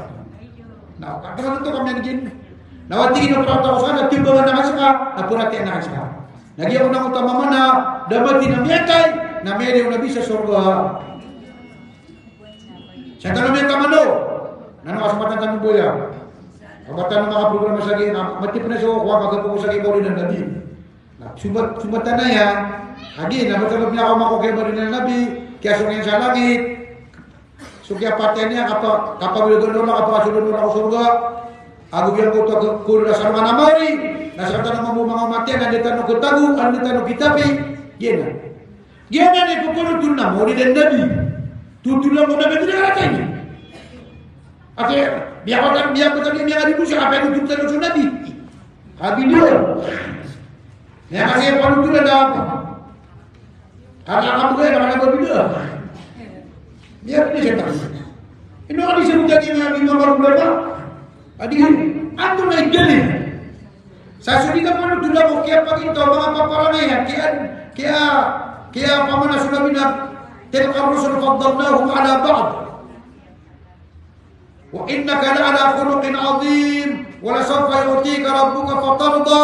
Nakakatakan ito kami naging. Nawatingin ng prauta ko sana, timbangan na kasi ka, napurati na kasi ka. Nagyaw na kong tamama na, dapat dinamiyatay, na meron na bisa surga. Sa tanong yung kamano, nanakasmatan tanong buya. Kapatan ng mga programa sa gini, matip na siya, kuha magagawa ko sa gini, bawin ng nabi. Sumatan na yan, lagi, namatagap niya ako makukay bawin ng nabi, kaya sungayin sa langit. So kaya paten niya, kapag doon na, kapag sunod na ako surga, aku bilang kau tak kau dah sama nama ni, nasa kata nama mga mati, anda tanong ketagu, anda tanong kitabi, gina ni pukul tu nama orang dan nabi, tu lang orang nabi tu dah kata ni. Oke, biar kau tadi biar ada dosa apa yang tu tanong nabi, habis dia. Yang kasih palu tu dah apa? Karena kamu kaya karena berbeda. Biar dia cetak. Ini orang disebut lagi nabi nomor berapa? Adihan, antum naik dalil. Saya sudah pun sudah mau kia pagi tahu mga paparanay kia pamana sudah bina tilka rusul faddalnahum ala ba'd. Wa innaka la ala khuluqin azim wa la sawfa yu'tika rabbuka fatarda.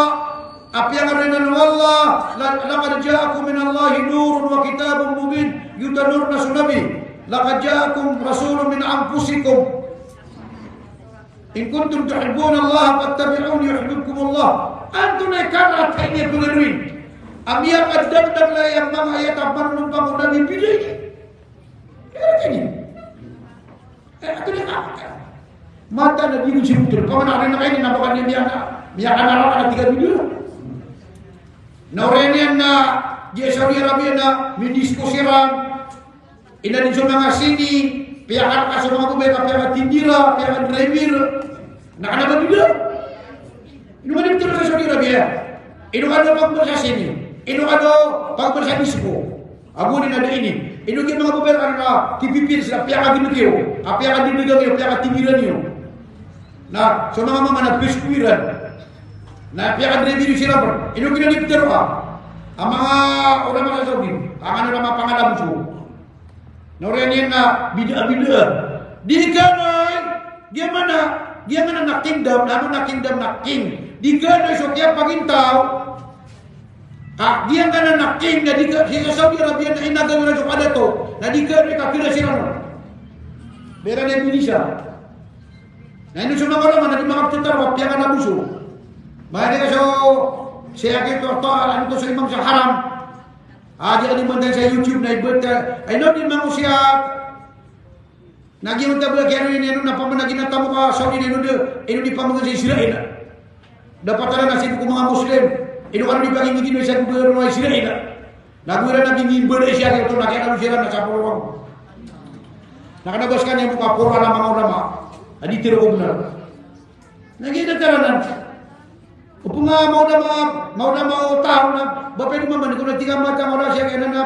Apa yang ada dengan Allah? Laqad ja'akum min Allahi nurun wa kitabun mubin yutanurna sunabi. Laqad ja'akum rasulun min anfusikum. In kuntum tuhibbun Allah fattabi'uni yuhibbukum Allah. Antum nakara tanya pengeruin. Amia qaddam dan la yang mga ayat apa numpang nabi pilih. Ini. Aku ni apa? Mata nabi ku sibutur. Kau nak nak ini nampakan dia biar anak ada 3 video. Naurenian na dia Saudi Arabia na mendiskusiran. Ina di zona sini. Pihak kasih mga kubay ka pihak tindira, pihak driver. Nak ada juga. Ini mana betul sa Saudi Arabia? Ino ada pagbersah sini. Ino ada pagbersah disco. Abu ni ada ini. Ino kita mga kubay ka tipipir sila pihak ginukyo. Pihak dinigagyo, pihak tindira niyo. Na so mga mama na biskuiran. Na pihak driver sila per. Ino kita dipitero ka. Ang mga orang mga Saudi, ang ano na mga pangalam so. Naurianin na bida-bida. Di kanay, dia mana nak kingdom, namun nak kingdom nak king. Di kanay so kaya pagintaw. Dia kana nak king na di kanay Saudi Arabia na inagawa na so kada to. Na di kanay kakira sila no. Bera na Indonesia. Na ino so mga orang na di mga patutar wapya ka na buso. Mahal ka so siya kito to ano to sa imam sa haram. Dia ada mandang saya YouTube na ibadah. Ay no din manusia. Nagi unta ba kaya ni na pamanagi na tamo ka Saudi ni ino di pamangan sa Israel. Dapat ala nasib ko mga Muslim. Ino kan di paging gino sa gobyerno ng Israel. Nagura na gingimbo na siya kito nakita sila na sa pulong. Nakanabaskan yung mga pura ng mga ulama. Adi tiro ko benar. Nagita taranan. Upo nga mau tahu na bapak itu mana kalau 3 macam orang saya kena na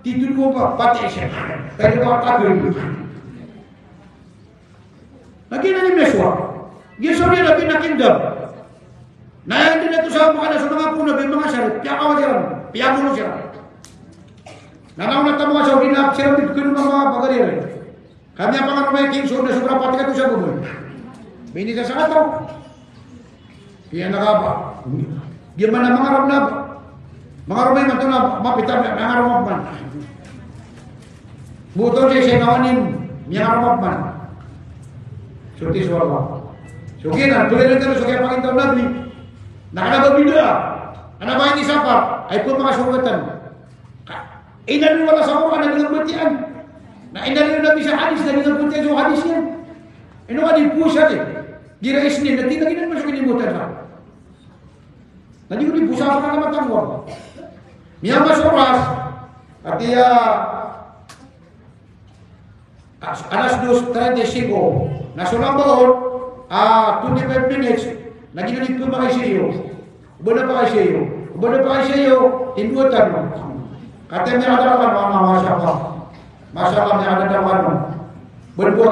tidur ko pa pati siya. Kaya ko takir. Lagi na ni meswa. Dia sorry na pinakindam. Na hindi na to sa mga sa mga puno ng mga sarit. Piya ka siya. Piya mo siya. Nanaw na tamo sa urina siya dito kuno mga bagari. Kami ang pangaromay king so na sobra pati ka to sa gubo. Bini sa ato. Kaya nakaba. Gimana mangarap na mga rumay man ito na mapitar na mangarap man. Buto siya kawanin mangarap man. Suti suwala. So kaya tuloy na tayo so kaya pakintaw nabi. Nak ada berbeda. Anak bayi siapa? Aku mga surgatan. Ina ni wala sa Quran dengan betian. Na ina ni Nabi sa hadis dengan betian so hadisnya. Ino ka di pusa ni. Gira isnin nanti lagi nan masuk ni mutan lah. Nanti ko di pusa ka naman tangwa. Miya masuras. Artinya alas 2:35 nasulang baon 25 minutes naginulit ko mga isiyo ubod pa isiyo induotan mo kata may adakan mga masyarakat may adakan mo berbuat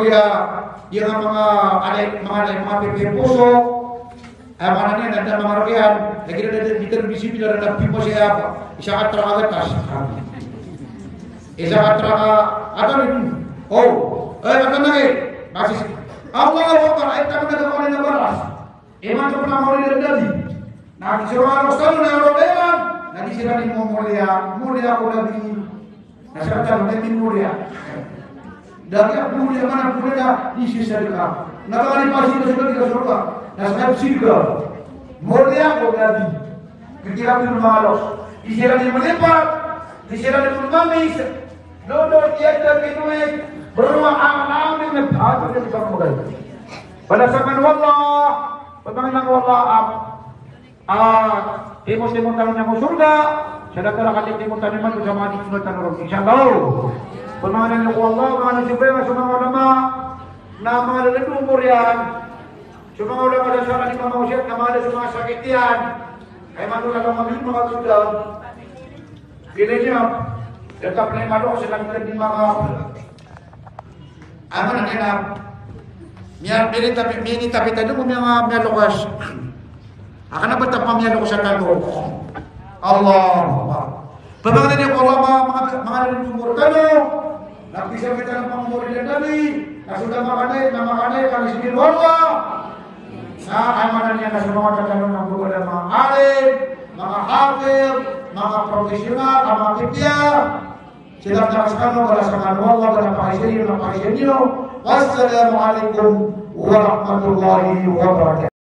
dia mga pipipuso mga niya nanda mga rakyat naginulit dito bisi bila na pipo siya isa ka trakatas isa ka trakatas kata lagi masih Allah Akbar ayat kami kata na baras iman to na mo ni dali na kisira ko sa na rodean na kisira ni mo mulia ko nabi na sa ta ni mulia dari aku mulia mana mulia di sisa dekat na kali pasti ko sudah di surga na sa surga mulia ko nabi kira ni malos kisira ni melipat kisira ni mamis dodo tiada kinue beruang amal dengan hati yang kita mulai. Pada zaman wallah, pemanggilan wallah timur tanah yang surga, sedekah kali timur tanah man bersama di sunat tanah insyaallah. Pemanggilan wallah mana sebenarnya semua ulama nama ada umurian. Semua ulama ada syarah di manusia, nama ada semua sakitian. Kayak ulama mengambil maka sudah pilihnya tetap malu sedang di maka aman na miya bini tapi tadi mo miya lukas akan na ba't miya lukas sa tanong Allah pabagdan niya ko Allah mga nilumur tanong nagpisa kita ng pangumuri ng dali nasudah makanay kalisipin Allah aman niya na sa mga tatanong ng buwan ng mga alim mga hafir mga profesional mga kipya sila teruskan kepada sangat Allah dan Pak Wassalamualaikum warahmatullahi wabarakatuh.